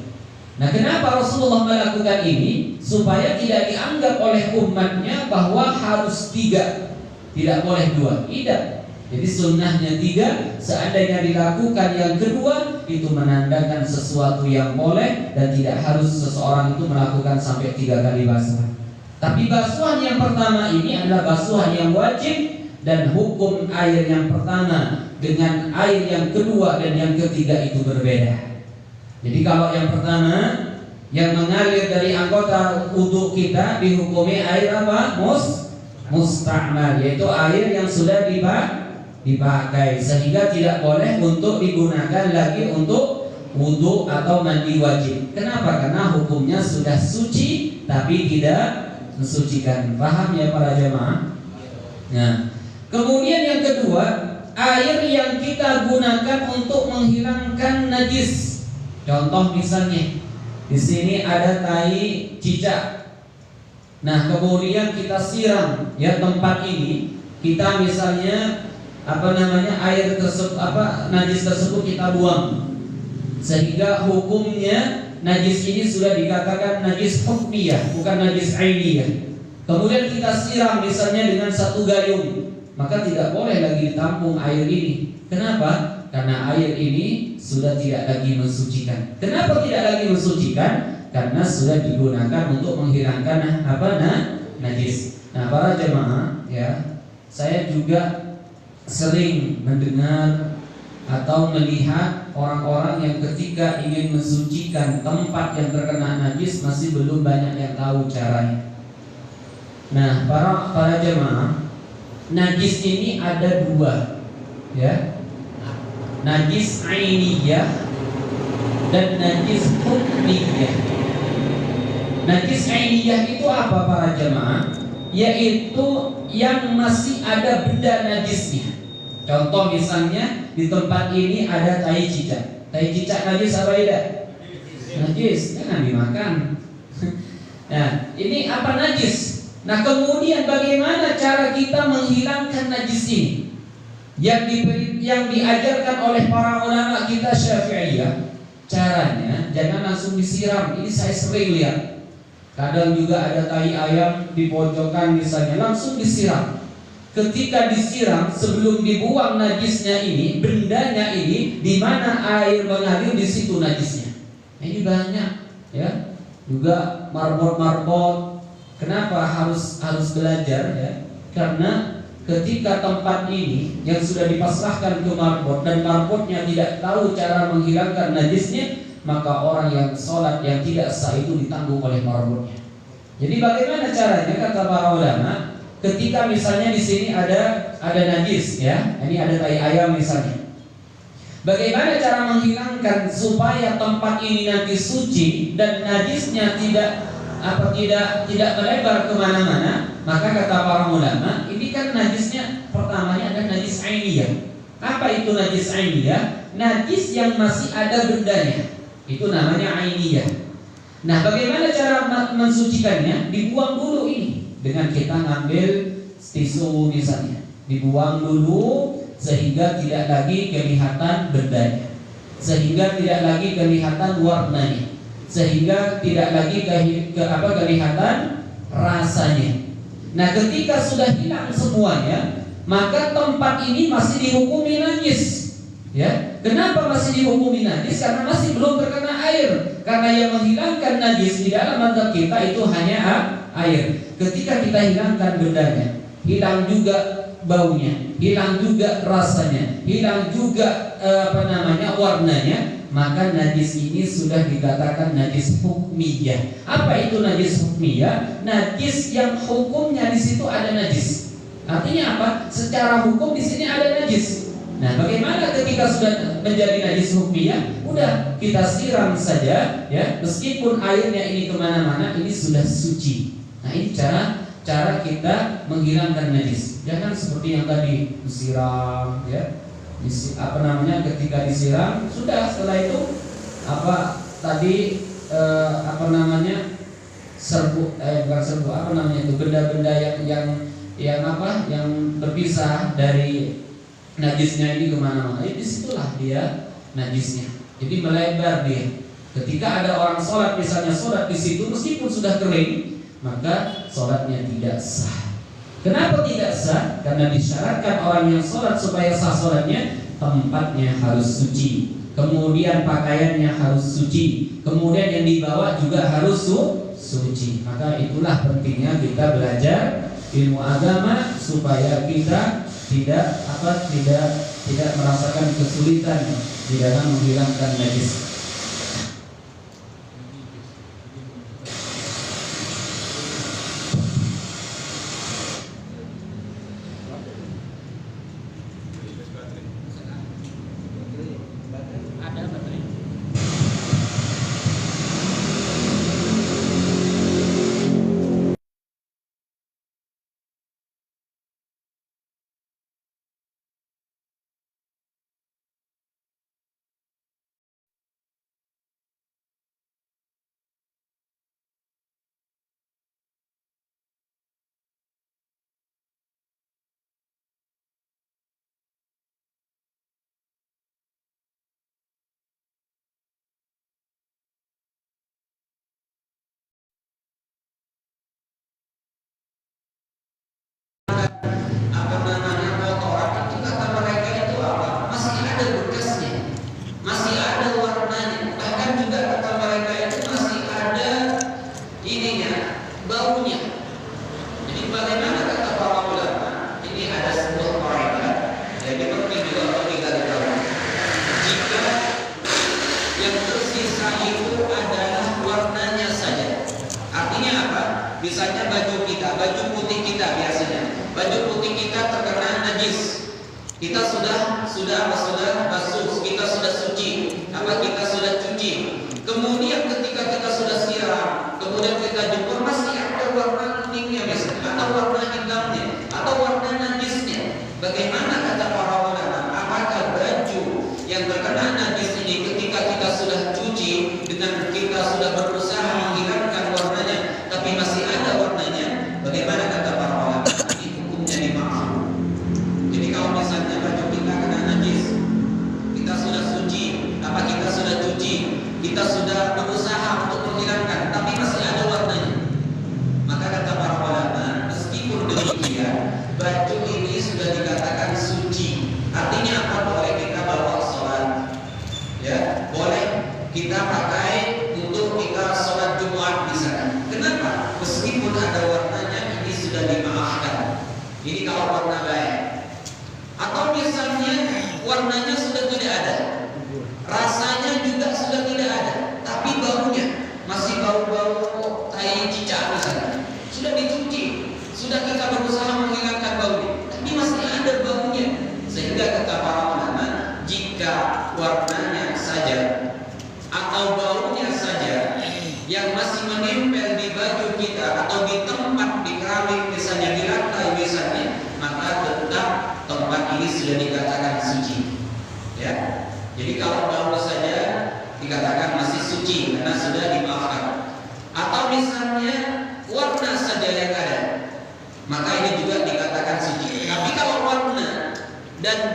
Nah, kenapa Rasulullah melakukan ini? Supaya tidak dianggap oleh umatnya bahwa harus 3, tidak boleh 2. Tidak. Jadi sunnahnya 3, seandainya dilakukan yang kedua itu menandakan sesuatu yang boleh dan tidak harus seseorang itu melakukan sampai 3 kali basuhan. Tapi basuhan yang pertama ini adalah basuhan yang wajib, dan hukum air yang pertama dengan air yang kedua dan yang ketiga itu berbeda. Jadi kalau yang pertama yang mengalir dari anggota wudu kita dihukumi air apa? Musta'mal, yaitu air yang sudah dipakai, sehingga tidak boleh untuk digunakan lagi untuk wudu atau mandi wajib. Kenapa? Karena hukumnya sudah suci tapi tidak mensucikan. Paham ya para jemaah? Nah, kemudian yang kedua, air yang kita gunakan untuk menghilangkan najis. Contoh misalnya di sini ada tai cicak. Nah, kemudian kita siram ya tempat ini. Kita misalnya air tersebut najis tersebut kita buang, sehingga hukumnya najis ini sudah dikatakan najis hukmiyah, bukan najis ainiyah. Kemudian kita siram misalnya dengan 1 gayung, maka tidak boleh lagi ditampung air ini. Kenapa? Karena air ini sudah tidak lagi mensucikan. Kenapa tidak lagi mensucikan? Karena sudah digunakan untuk menghilangkan najis. Nah, para jemaah ya, saya juga sering mendengar atau melihat orang-orang yang ketika ingin mensucikan tempat yang terkena najis masih belum banyak yang tahu caranya. Nah, para jemaah, najis ini ada 2, ya. Najis ainiyah dan najis hukmiyah. Najis ainiyah itu apa para jamaah? Yaitu yang masih ada benda najisnya. Contoh misalnya di tempat ini ada tai cicak. Tai cicak najis apa tidak? Najis, jangan dimakan. Nah, ini apa najis? Nah, kemudian bagaimana cara kita menghilangkan najis ini? Yang diajarkan oleh para ulama kita Syafi'iyah, caranya jangan langsung disiram. Ini saya sering lihat. Kadang juga ada tai ayam di pojokan misalnya, langsung disiram. Ketika disiram, sebelum dibuang najisnya ini, bendanya ini, di mana air mengalir di situ najisnya. Ini banyak, ya. Juga marbot. Kenapa harus belajar, ya? Karena ketika tempat ini yang sudah dipasrahkan ke marbot dan marbotnya tidak tahu cara menghilangkan najisnya, maka orang yang sholat yang tidak sah itu ditanggung oleh marbotnya. Jadi bagaimana caranya kata para ulama? Ketika misalnya di sini ada najis, ya, ini ada tai ayam misalnya. Bagaimana cara menghilangkan supaya tempat ini nanti suci dan najisnya tidak melebar kemana-mana? Maka kata para ulama, ini kan najisnya pertamanya ada najis ainiyah. Apa itu najis ainiyah? Najis yang masih ada bendanya, itu namanya ainiyah. Nah, bagaimana cara mensucikannya? Dibuang dulu ini dengan kita ngambil tisu misalnya, dibuang dulu sehingga tidak lagi kelihatan bendanya, sehingga tidak lagi kelihatan warnanya, sehingga tidak lagi kelihatan rasanya. Nah, ketika sudah hilang semuanya, maka tempat ini masih dihukumi najis. Ya, kenapa masih dihukumi najis? Karena masih belum terkena air. Karena yang menghilangkan najis di dalam mata kita itu hanya air. Ketika kita hilangkan bendanya, hilang juga baunya, hilang juga rasanya, hilang juga warnanya, maka najis ini sudah dikatakan najis hukmiyah. Apa itu najis hukmiyah? Najis yang hukumnya di situ ada najis. Artinya apa? Secara hukum di sini ada najis. Nah, bagaimana ketika sudah menjadi najis hukmiyah? Udah kita siram saja, ya. Meskipun airnya ini kemana-mana, ini sudah suci. Nah, ini cara kita menghilangkan najis. Jangan seperti yang tadi disiram, ya. Ketika disiram sudah, setelah itu benda-benda yang berpisah dari najisnya ini kemana-mana. Disitulah dia najisnya. Jadi melebar dia. Ketika ada orang sholat, misalnya sholat di situ, meskipun sudah kering, maka sholatnya tidak sah. Kenapa tidak sah? Karena disyaratkan orang yang sholat supaya sah sholatnya, tempatnya harus suci, kemudian pakaiannya harus suci, kemudian yang dibawa juga harus suci. Maka itulah pentingnya kita belajar ilmu agama supaya kita tidak merasakan kesulitan di dalam menghilangkan najis. Kita sudah basuh, kita sudah suci, kita sudah cuci. Kemudian ketika kita sudah siram, kemudian kita jemur, masih ada warna kuningnya misalnya, atau warna hitamnya, atau warna najisnya. Bagaimana kata para ulama? Apakah baju yang terkena najis ini ketika kita sudah cuci dengan kita sudah berusaha menghilangkan warnanya, tapi masih ada warnanya? Bagaimana kata para ulama? Ini hukumnya dimaafkan. Jadi kalau misalnya baju kita kena najis, kita sudah suci, kita sudah cuci, kita sudah berusaha untuk menghilangkan, tapi masih ada warnanya, maka kata para ulama, meskipun demikian, baju ini sudah dikatakan suci. Artinya apa? Boleh kita bawa sholat, ya, boleh kita pakai untuk kita sholat Jumat misalnya. Kenapa? Meskipun ada warnanya, ini sudah dimaafkan. Ini kalau warna baik. Atau misalnya warnanya sudah tidak ada, rasanya juga sudah tidak ada, tapi baunya masih bau-bau tai cicak misalnya. Sudah dicuci, sudah kita berusaha menghilangkan baunya, tapi masih ada baunya. Sehingga kata para ulama, jika warnanya saja atau baunya saja yang masih menempel di baju kita atau di tempat, di keramik misalnya, di lantai misalnya, maka tetap tempat ini sudah dikatakan suci, ya. Jadi kalau bau saja dikatakan masih suci karena sudah dimaafkan. Atau misalnya warna saja yang ada, maka ini juga dikatakan suci. Tapi kalau warna dan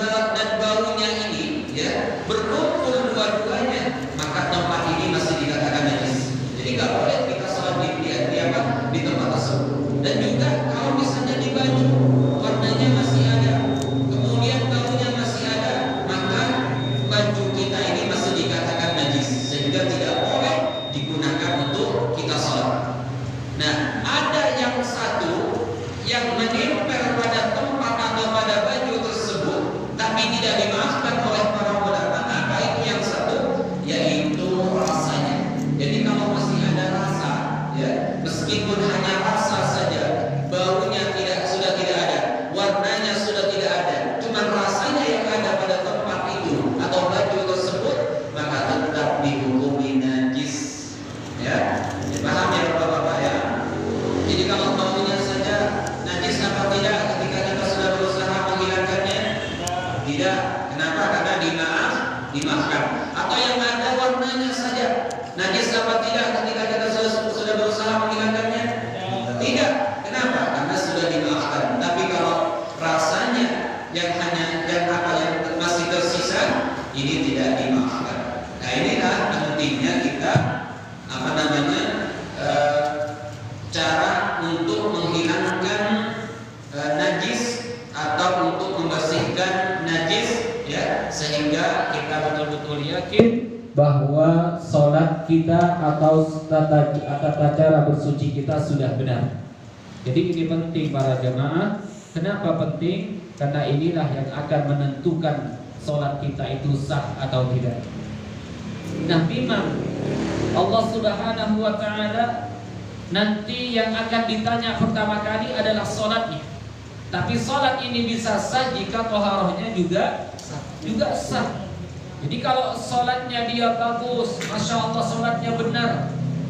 baunya ini, ya, berkumpul dua-duanya, maka tempat ini masih dikatakan najis. Jadi nggak boleh kita sholat di tempat tersebut. Dan juga kalau misalnya di baju warnanya masih ada, kemudian baunya masih ada, maka baju kita ini masih dikatakan najis, sehingga tidak boleh digunakan untuk kita sholat. Nah, ada yang satu yang menempel pada tempat atau pada baju tersebut, tapi tidak dimaafkan oleh para ulama. Apa itu yang satu? Yaitu rasanya. Jadi kalau masih ada rasa, ya, meskipun hanya rasa saja, baunya sudah tidak ada, warnanya sudah tidak ada, cuma rasanya yang ada pada tempat itu atau baju tersebut, maka tetap dihukumi najis. Ya, paham ya Bapak-bapak ya? Jadi kalau baunya saja najis apa tidak ketika kita sudah berusaha menghilangkannya? Tidak. Kenapa? Karena dimaafkan. Atau yang ada warnanya saja najis apa tidak ketika kita sudah berusaha menghilangkannya? Tidak. Kenapa? Karena sudah dimaafkan. Tapi kalau rasanya yang masih tersisa, ini tidak dimaafkan. Nah, inilah pentingnya kita cara untuk menghilangkan najis atau untuk membersihkan najis, ya, sehingga kita betul-betul yakin bahwa sholat kita atau tata cara bersuci kita sudah benar. Jadi ini penting para jemaah. Kenapa penting? Karena inilah yang akan menentukan sholat kita itu sah atau tidak. Nah, memang Allah Subhanahu wa Ta'ala nanti yang akan ditanya pertama kali adalah sholatnya. Tapi sholat ini bisa sah jika toharohnya juga sah. Jadi kalau sholatnya dia bagus, masya Allah sholatnya benar,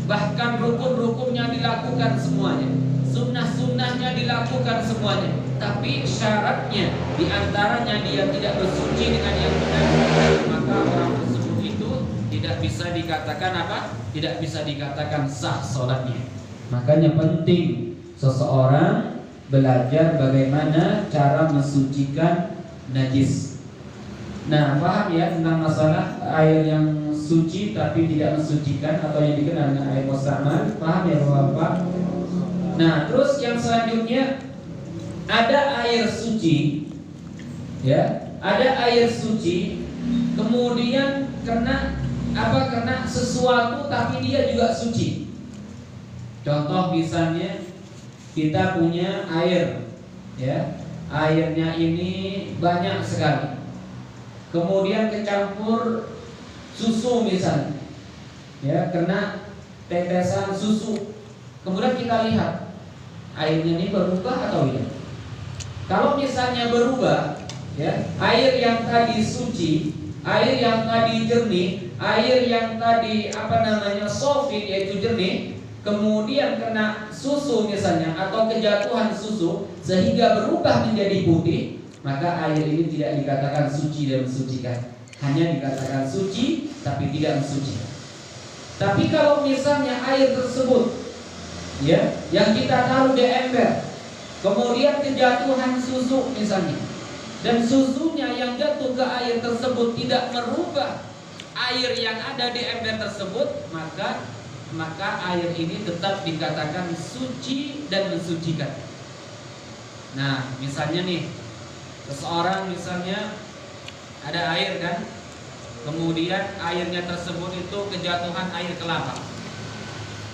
bahkan rukun-rukunnya dilakukan semuanya, sunnah-sunnahnya dilakukan semuanya, tapi syaratnya diantaranya dia tidak bersuci dengan yang benar, maka orang tersebut itu tidak bisa dikatakan apa? Tidak bisa dikatakan sah sholatnya. Makanya penting seseorang belajar bagaimana cara mensucikan najis. Nah, paham ya tentang masalah air yang suci tapi tidak mensucikan atau yang dikenal dengan air mustamal? Paham ya Bapak? Nah, terus yang selanjutnya ada air suci, ya, ada air suci, kemudian kena sesuatu tapi dia juga suci. Contoh misalnya kita punya air, ya, airnya ini banyak sekali. Kemudian kecampur susu misalnya, ya, kena tetesan susu. Kemudian kita lihat airnya ini berubah atau tidak. Kalau misalnya berubah, ya, air yang tadi suci, air yang tadi jernih, air yang tadi sofit yaitu jernih, kemudian kena susu misalnya atau kejatuhan susu sehingga berubah menjadi putih, maka air ini tidak dikatakan suci dan mensucikan, hanya dikatakan suci tapi tidak mensucikan. Tapi kalau misalnya air tersebut ya, yang kita taruh di ember, kemudian kejatuhan susu misalnya, dan susunya yang jatuh ke air tersebut tidak merubah air yang ada di ember tersebut, maka air ini tetap dikatakan suci dan mensucikan. Nah, misalnya nih, seseorang misalnya ada air kan, kemudian airnya tersebut itu kejatuhan air kelapa.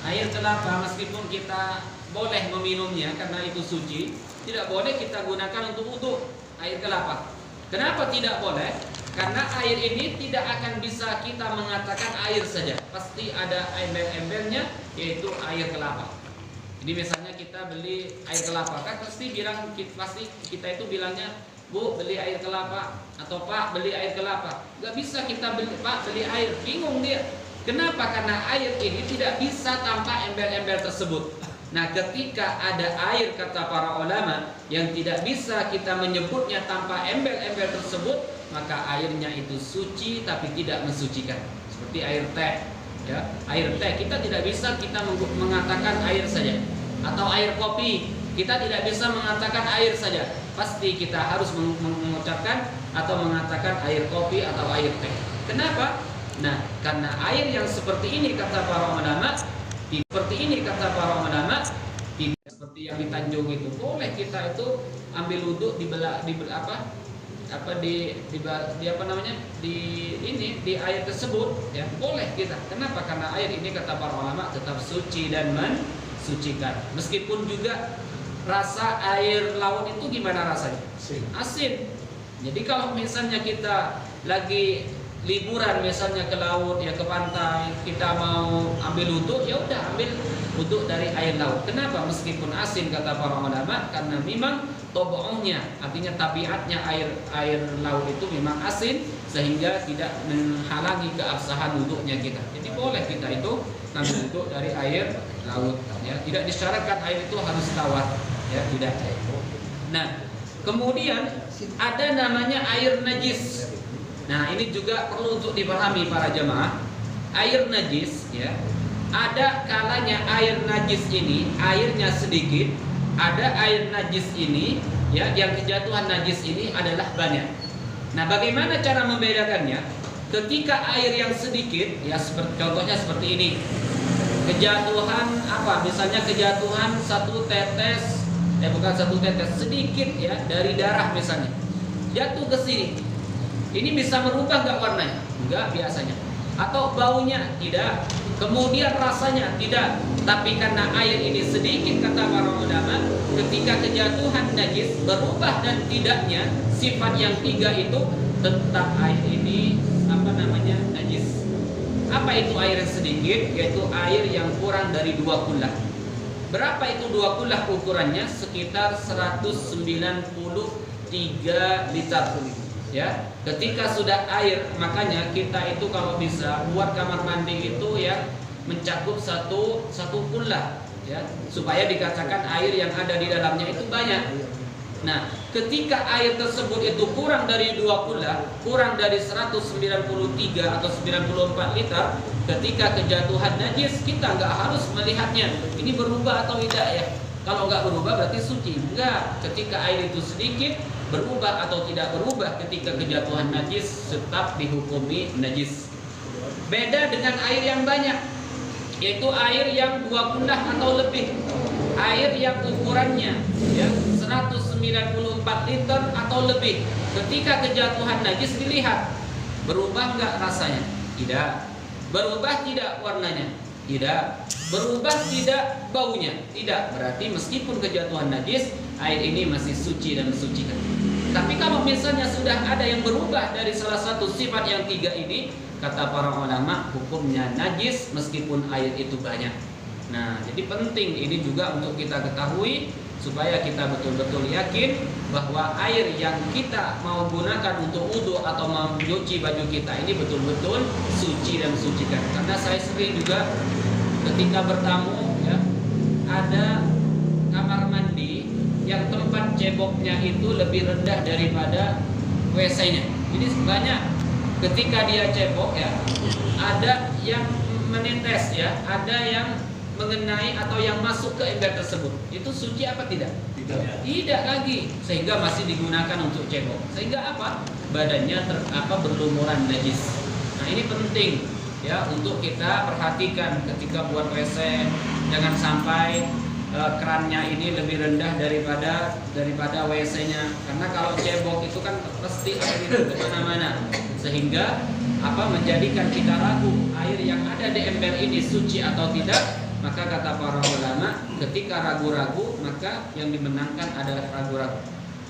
Air kelapa meskipun kita boleh meminumnya karena itu suci, tidak boleh kita gunakan untuk wudu air kelapa. Kenapa tidak boleh? Karena air ini tidak akan bisa kita mengatakan air saja, pasti ada embel-embelnya, yaitu air kelapa. Jadi misalnya kita beli air kelapa, kan pasti kita itu bilangnya, Bu beli air kelapa, atau Pak beli air kelapa. Gak bisa kita beli, Pak beli air, bingung dia. Kenapa? Karena air ini tidak bisa tanpa embel-embel tersebut. Nah, ketika ada air, kata para ulama, yang tidak bisa kita menyebutnya tanpa embel-embel tersebut, maka airnya itu suci tapi tidak mensucikan. Seperti air teh, ya. Air teh kita tidak bisa kita mengatakan air saja. Atau air kopi, kita tidak bisa mengatakan air saja. Pasti kita harus mengucapkan atau mengatakan air kopi atau air teh. Kenapa? Nah, karena air yang seperti ini kata para ulama, seperti yang di Tanjung itu, boleh kita itu ambil wudhu di air tersebut, ya boleh kita. Kenapa? Karena air ini kata para ulama tetap suci dan mensucikan. Meskipun juga rasa air laut itu gimana rasanya? Asin. Jadi kalau misalnya kita lagi liburan misalnya ke laut, ya ke pantai, kita mau ambil wudhu, ya udah ambil wudhu dari air laut. Kenapa? Meskipun asin kata para ulama, karena memang tobohnya, artinya tabiatnya air laut itu memang asin, sehingga tidak menghalangi keabsahan wudhunya kita. Jadi boleh kita itu ambil wudhu dari air laut, ya tidak disyaratkan air itu harus tawar, ya tidak. Nah, kemudian ada namanya air najis. Nah, ini juga perlu untuk dipahami para jemaah. Air najis, ya, ada kalanya air najis ini airnya sedikit, ada air najis ini, ya, yang kejatuhan najis ini adalah banyak. Nah, bagaimana cara membedakannya? Ketika air yang sedikit, ya, contohnya seperti ini, kejatuhan misalnya kejatuhan satu tetes, sedikit, ya, dari darah misalnya, jatuh ke sini. Ini bisa merubah nggak warnanya? Enggak biasanya. Atau baunya? Tidak. Kemudian rasanya? Tidak. Tapi karena air ini sedikit kata para ulama, ketika kejatuhan najis berubah dan tidaknya sifat yang tiga itu, tetap air ini najis. Apa itu air yang sedikit? Yaitu air yang kurang dari 2 kullah. Berapa itu 2 kullah ukurannya? Sekitar 193 liter. Ya, ketika sudah air, makanya kita itu kalau bisa buat kamar mandi itu ya mencakup satu kullah, ya, supaya dikatakan air yang ada di dalamnya itu banyak. Nah, ketika air tersebut itu kurang dari 2 kullah, kurang dari 193 atau 94 liter, ketika kejatuhan najis, kita nggak harus melihatnya ini berubah atau tidak, ya. Kalau nggak berubah berarti suci. Enggak, ketika air itu sedikit, berubah atau tidak berubah ketika kejatuhan najis, tetap dihukumi najis. Beda dengan air yang banyak, yaitu air yang 2 kullah atau lebih. Air yang ukurannya, ya, 194 liter atau lebih. Ketika kejatuhan najis dilihat, berubah nggak rasanya? Tidak. Berubah tidak warnanya? Tidak. Berubah tidak baunya? Tidak. Berarti meskipun kejatuhan najis, air ini masih suci dan mensucikan. Tapi kalau misalnya sudah ada yang berubah dari salah satu sifat yang 3 ini, kata para ulama, hukumnya najis meskipun air itu banyak. Nah, jadi penting ini juga untuk kita ketahui supaya kita betul-betul yakin bahwa air yang kita mau gunakan untuk wudhu atau mencuci baju kita ini betul-betul suci dan mensucikan. Karena saya sering juga ketika bertamu ya, ada kamar mandi yang tempat ceboknya itu lebih rendah daripada WC-nya. Ini banyak ketika dia cebok ya, ada yang menetes ya, ada yang mengenai atau yang masuk ke ember tersebut. Itu suci apa tidak? Tidak lagi, sehingga masih digunakan untuk cebok. Sehingga apa? Badannya berlumuran najis. Nah, ini penting ya untuk kita perhatikan ketika buat WC. Jangan sampai kerannya ini lebih rendah daripada WC-nya. Karena kalau cebok itu kan pasti air itu kemana-mana, sehingga menjadikan kita ragu air yang ada di ember ini suci atau tidak. Maka kata para ulama, ketika ragu-ragu maka yang dimenangkan adalah ragu-ragu.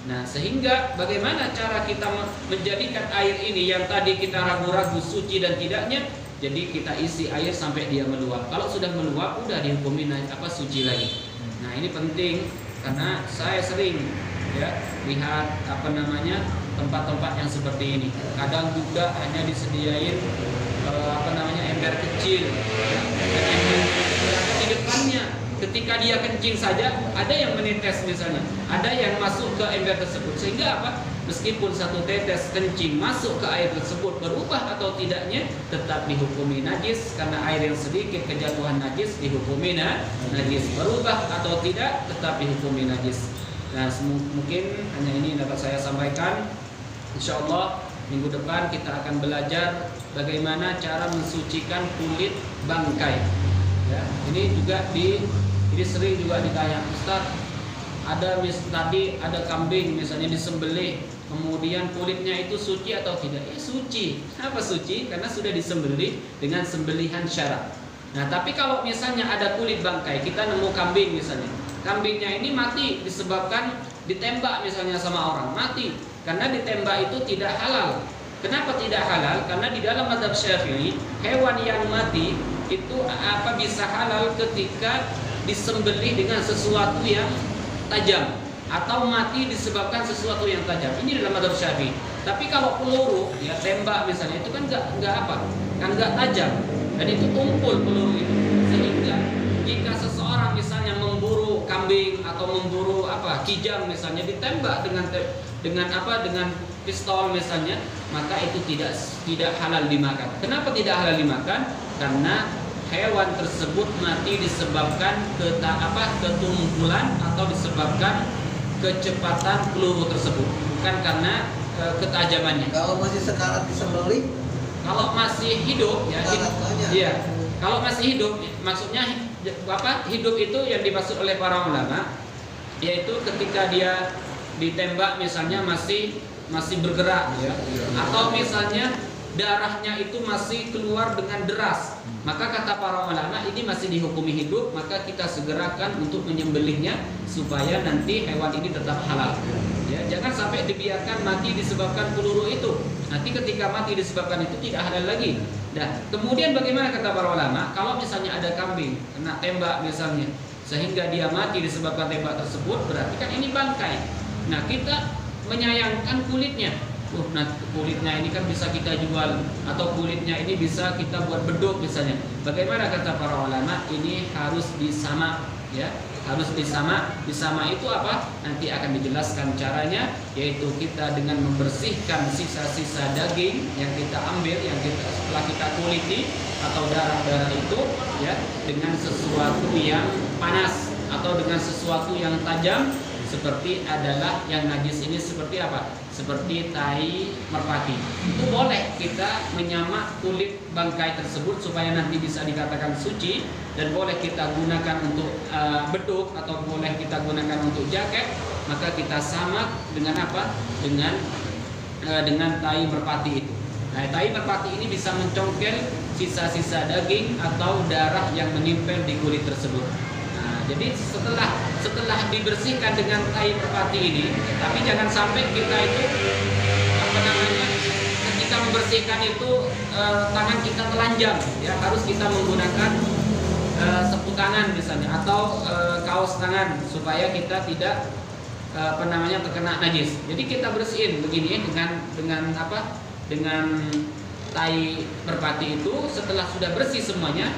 Nah, sehingga bagaimana cara kita menjadikan air ini yang tadi kita ragu-ragu suci dan tidaknya? Jadi kita isi air sampai dia meluap. Kalau sudah meluap, udah dihukumi suci lagi. Nah, ini penting karena saya sering ya lihat tempat-tempat yang seperti ini. Kadang juga hanya disediain ember kecil ya. Dan ember di depannya ketika dia kencing saja ada yang menetes misalnya, ada yang masuk ke ember tersebut, sehingga meskipun satu tetes kencing masuk ke air tersebut, berubah atau tidaknya tetap dihukumi najis, karena air yang sedikit kejatuhan najis dihukumi najis, berubah atau tidak tetap dihukumi najis. Nah, mungkin hanya ini dapat saya sampaikan. Insyaallah minggu depan kita akan belajar bagaimana cara mensucikan kulit bangkai. Ya, ini juga ini sering juga ditanya, Ustaz, tadi ada kambing misalnya disembelih, kemudian kulitnya itu suci atau tidak? Suci. Apa suci? Karena sudah disembelih dengan sembelihan syara. Nah, tapi kalau misalnya ada kulit bangkai, kita nemu kambing misalnya, kambingnya ini mati disebabkan ditembak misalnya sama orang, mati karena ditembak itu tidak halal. Kenapa tidak halal? Karena di dalam mazhab Syafi'i, hewan yang mati itu bisa halal ketika disembelih dengan sesuatu yang tajam atau mati disebabkan sesuatu yang tajam. Ini dalam mazhab Syafi'i. Tapi kalau peluru ya tembak misalnya itu kan enggak tajam dan itu tumpul peluru itu. Sehingga jika seseorang misalnya memburu kambing atau memburu kijang misalnya, ditembak dengan pistol misalnya, maka itu tidak halal dimakan. Kenapa tidak halal dimakan? Karena hewan tersebut mati disebabkan ketumpulan atau disebabkan kecepatan peluru tersebut, bukan karena ketajamannya. Kalau masih sekarat disembelih, kalau masih hidup ya, iya. Kalau masih hidup, maksudnya hidup itu yang dimaksud oleh para ulama, yaitu ketika dia ditembak misalnya masih bergerak ya, atau misalnya darahnya itu masih keluar dengan deras, maka kata para ulama ini masih dihukumi hidup, maka kita segerakan untuk menyembelihnya supaya nanti hewan ini tetap halal. Ya, jangan sampai dibiarkan mati disebabkan peluru itu. Nanti ketika mati disebabkan itu tidak halal lagi. Dan kemudian bagaimana kata para ulama? Kalau misalnya ada kambing kena tembak misalnya, sehingga dia mati disebabkan tembak tersebut, berarti kan ini bangkai. Nah, kita menyayangkan kulitnya. Nah, kulitnya ini kan bisa kita jual, atau kulitnya ini bisa kita buat beduk misalnya. Bagaimana kata para ulama? Ini harus disama, ya, harus disama. Disama itu apa? Nanti akan dijelaskan caranya, yaitu kita dengan membersihkan sisa-sisa daging yang kita ambil, yang setelah kita kuliti atau darah-darah itu, ya, dengan sesuatu yang panas atau dengan sesuatu yang tajam. Seperti adalah yang najis ini seperti apa? Seperti tai merpati. Itu boleh kita menyamak kulit bangkai tersebut supaya nanti bisa dikatakan suci, dan boleh kita gunakan untuk beduk atau boleh kita gunakan untuk jaket. Maka kita samak dengan apa? Dengan tai merpati itu. Nah, tai merpati ini bisa mencongkel sisa-sisa daging atau darah yang menempel di kulit tersebut. Jadi setelah dibersihkan dengan tai merpati ini, tapi jangan sampai kita itu ketika membersihkan itu tangan kita telanjang, ya, harus kita menggunakan sapu tangan misalnya atau kaos tangan supaya kita tidak terkena najis. Jadi kita bersihin begini dengan tai merpati itu. Setelah sudah bersih semuanya,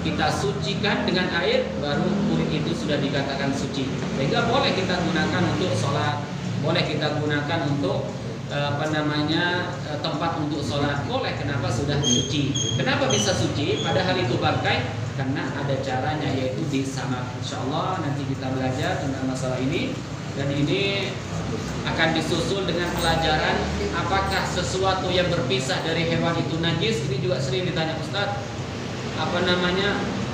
kita sucikan dengan air, baru kulit itu sudah dikatakan suci. Sehingga boleh kita gunakan untuk sholat, boleh kita gunakan untuk tempat untuk sholat, boleh. Kenapa? Sudah suci. Kenapa bisa suci? Padahal itu bangkai, karena ada caranya, yaitu disamak. Insyaallah nanti kita belajar tentang masalah ini, dan ini akan disusul dengan pelajaran apakah sesuatu yang berpisah dari hewan itu najis. Ini juga sering ditanya, Ustaz,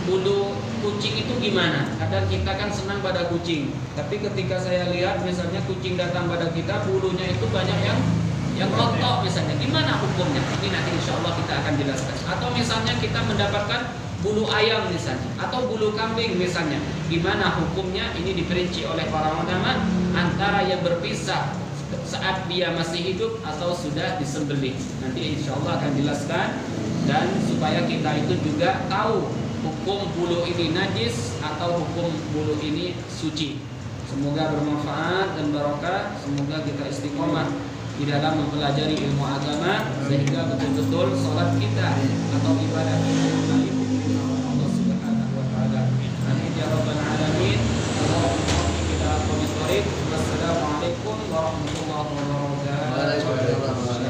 bulu kucing itu gimana? Kadang kita kan senang pada kucing, tapi ketika saya lihat misalnya kucing datang pada kita, bulunya itu banyak yang rontok misalnya, gimana hukumnya? Ini nanti insya Allah kita akan jelaskan. Atau misalnya kita mendapatkan bulu ayam misalnya, atau bulu kambing misalnya, gimana hukumnya? Ini diperinci oleh para ulama antara yang berpisah saat dia masih hidup atau sudah disembelih. Nanti insya Allah akan jelaskan, dan supaya kita itu juga tahu hukum bulu ini najis atau hukum bulu ini suci. Semoga bermanfaat dan barokah. Semoga kita istiqomah di dalam mempelajari ilmu agama, sehingga betul-betul sholat kita atau ibadah kita itu Allah Subhanahu wa taala. Amin ya rabbal alamin. Wassalamualaikum warahmatullahi wabarakatuh.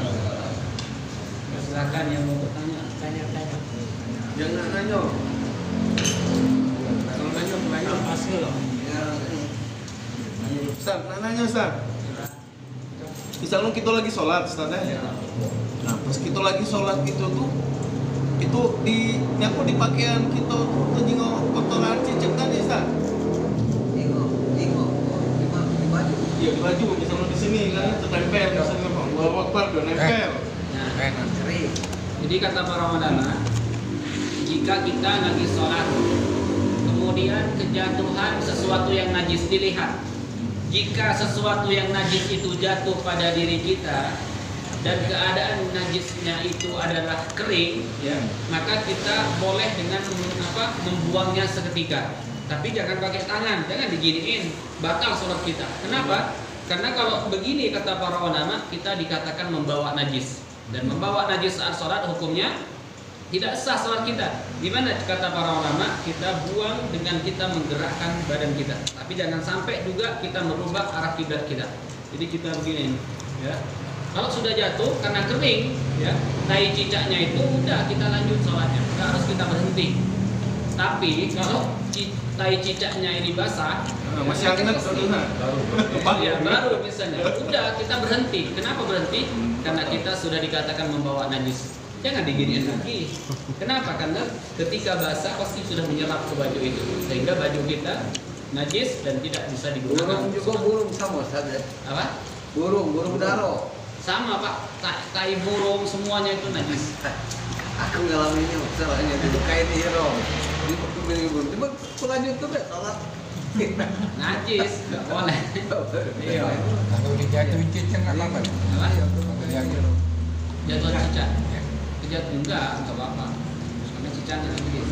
Silakan yang mau bertanya. Tanya. Jangan nanya. Kalau nanya pasti loh. Ustaz, nanya Ustaz. Misalnya kita lagi sholat, Ustaz ya. Nah, pas kita lagi sholat itu di pakaian kita tuh jengok kotoran cicak tadi, Ustaz. Iya, di baju. Misalnya di sini kan itu tempel, misalnya Allahu Akbar udah nempel. Jadi kata para ulama, jika kita lagi sholat, kemudian kejatuhan sesuatu yang najis dilihat, jika sesuatu yang najis itu jatuh pada diri kita dan keadaan najisnya itu adalah kering, ya, maka kita boleh dengan membuangnya seketika. Tapi jangan pakai tangan, jangan diginiin, batal sholat kita. Kenapa? Karena kalau begini kata para ulama, kita dikatakan membawa najis. Dan membawa najis saat sholat hukumnya tidak sah sholat kita. Gimana kata para ulama? Kita buang dengan kita menggerakkan badan kita. Tapi jangan sampai juga kita merubah arah kiblat kita. Jadi kita begini, ya. Kalau sudah jatuh karena kering, ya, tai cicaknya itu udah kita lanjut sholatnya, nggak harus kita berhenti. Tapi kalau tai cicaknya ini basah, masih hangat baru misalnya, udah kita berhenti. Kenapa berhenti? Karena kita sudah dikatakan membawa najis. Jangan diginiin lagi. Kenapa? Karena ketika basah pasti sudah menyerap ke baju itu, sehingga baju kita najis dan tidak bisa digunakan. Burung juga burung sama saja. Apa? Burung daro. Sama Pak, tai burung semuanya itu najis. Aku ngalaminnya masalahnya itu kayak di hero. Di burung. Cuma lanjut tuh deh salah. Najis, nggak boleh. Iya. Kalau dijatuhin cicak nggak apa-apa. Jatuh cicak. Kejatuh enggak apa-apa. Karena cicaknya najis.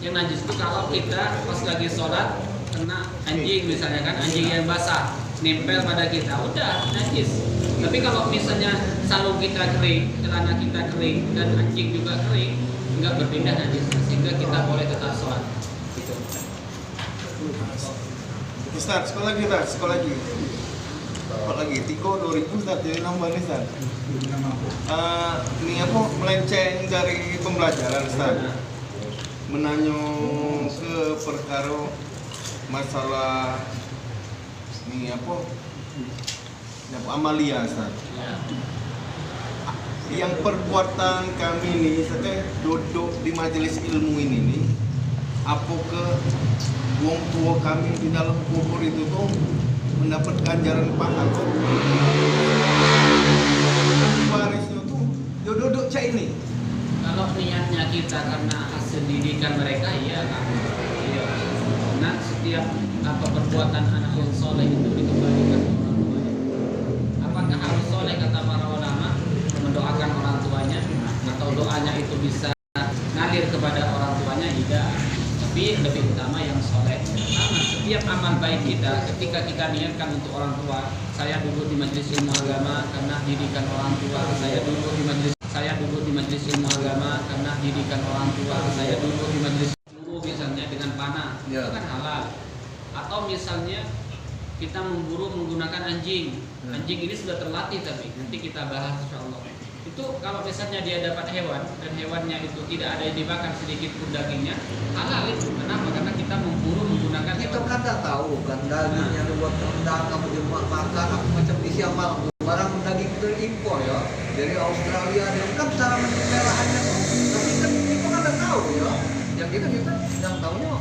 Yang najis itu kalau kita pas lagi sholat kena anjing misalnya kan, anjing yang basah nempel pada kita, udah najis. Tapi kalau misalnya sarung kita kering, celana kita kering, dan anjing juga kering, enggak berpindah najis, sehingga kita boleh tetap sholat. Gitu. Ustaz, sekolah lagi. Tiko 2000 Ustaz, jadi nambah nih Ustaz. Ini apa melenceng dari pembelajaran Ustaz. Menanyo ke perkara masalah ini apa amalia Ustaz. Yang perbuatan kami ini Ustaz, duduk di majelis ilmu ini nih, apa ke wong tua kami di dalam kubur itu tuh mendapat ganjaran pahala tuh. Warisnya tuh duduk cak ini. Kalau niatnya kita karena hasil didikan mereka, iya kan. Iya. Karena setiap perbuatan anak yang soleh itu dikembalikan ke orang tuanya. Apakah harus soleh kata para ulama mendoakan orang tuanya, atau doanya itu bisa ngalir kepada orang tuanya? Tidak. setiap amal baik kita ketika kita niatkan untuk orang tua, saya duduk di majelis ilmu agama karena didikan orang tua, saya duduk di majelis ilmu agama karena didikan orang tua, saya duduk di majelis guru misalnya dengan panah, itu kan halal. Atau misalnya kita memburu menggunakan anjing ini sudah terlatih, tapi nanti kita bahas insyaallah. Itu kalau misalnya dia dapat hewan dan hewannya itu tidak ada yang dimakan sedikit pun dagingnya, halal itu. Kenapa? Karena kita memburu menggunakan Kita hewan. kan tak tahu kan dagingnya buat rendang, kamu di rumah makan, aku macam di siang malam. Barang daging itu impor ya dari Australia, dan kan cara pemeliharannya. Tapi kan kita kan tak tahu ya. Yang kita yang tahunya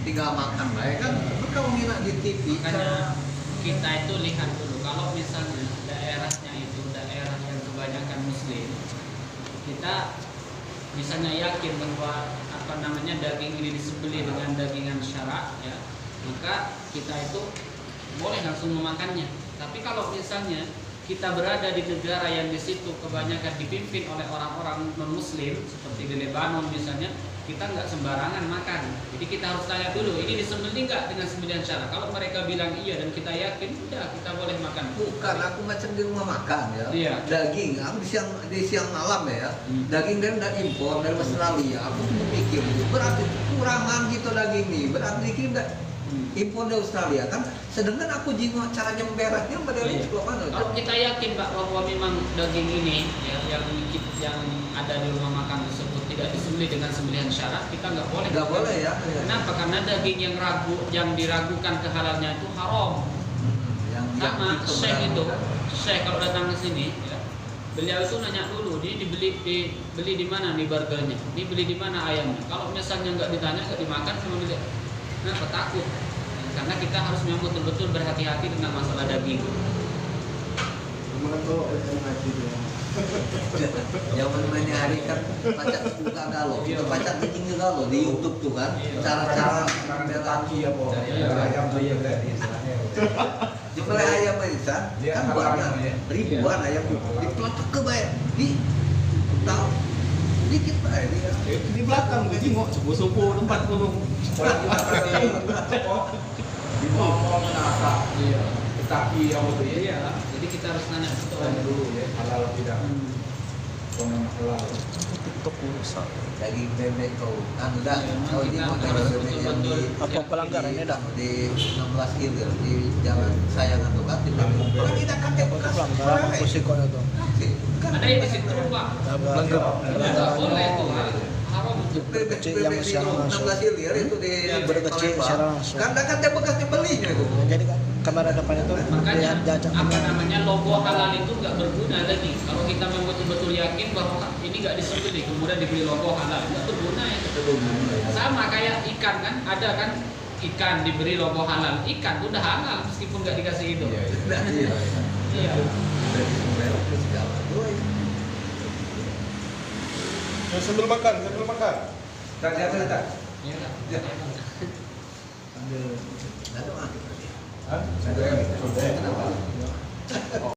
tinggal makan baik kan. Tapi kalau minat di TV Makanya kita itu lihat dulu, kalau misalnya daerahnya itu daerah yang kebanyakan muslim, kita misalnya yakin bahwa daging ini disembelih dengan dagingan syarak, ya, maka kita itu boleh langsung memakannya. Tapi kalau misalnya kita berada di negara yang di situ kebanyakan dipimpin oleh orang-orang non-muslim seperti di Lebanon misalnya, kita nggak sembarangan makan. Jadi kita harus tanya dulu, ini disembelih nggak dengan sembelihan syarak. Kalau mereka bilang iya dan kita yakin, udah kita boleh makan. Bukan, aku macam di rumah makan ya. Iya. Daging, aku di siang malam ya. Daging dari impor dari Australia. Aku pikir berarti kurangan gitu daging ini. Berarti kita impor dari Australia kan. Sedangkan aku jenguk cara nyemberatnya dari mana? Kalau kita yakin Pak bahwa memang daging ini ya, yang ada di rumah makan tersebut tidak disembelih dengan sembelihan syarak, kita nggak boleh. Nggak boleh ya. Kenapa? Karena daging yang diragukan kehalalnya itu haram. Sama Syekh itu, Syekh kalau datang ke sini, ya, beliau itu nanya dulu, ini dibeli di mana nih burgernya, ini beli di mana ayamnya. Kalau misalnya nggak ditanya, nggak dimakan sama beliau, kenapa? Takut. Karena kita harus memang betul-betul berhati-hati tentang masalah daging. Zaman mainnya hari kan pacak buka galau, kita pacak bikin galau di YouTube tuh kan, cara-cara kaki ya po, ayam tuh ya dipelai ayam aja kan banyak ribuan ayam dipeletak ke bayar di tahu dikit pak Di belakang gue jengok subuh-subuh tempat gunung. Di bawah menata, kaki yang betul ya. Iya, jadi kita harus nanya Tanya dulu ya, halal tidak. Konon halal. daging bebek kau anu dah kau di daging bebek yang di apa pelanggarannya dah? di 16 Ilir di jalan Sayangan tuh kan di Bandung kan kita kakek bekas Musiknya tuh. ada yang di situ Pak. Nggak boleh itu haram itu. bebek Kecil yang di siaran langsung. 16 Ilir itu di Berkecil Palembang. siaran langsung. Kan kan dia bekas dibelinya itu Jadi kan kamera depan itu Makanya diajak apa namanya logo halal itu nggak berguna lagi. Kalau kita memang betul-betul yakin bahwa ini nggak disembelih, kemudian dibeli logo halal, nggak berguna ya. Sama kayak ikan kan, ada kan ikan diberi logo halal, ikan udah halal meskipun nggak dikasih itu. Iya. Sambil makan. Tak ada tak. Iya. Ada mah. Hah? Ada.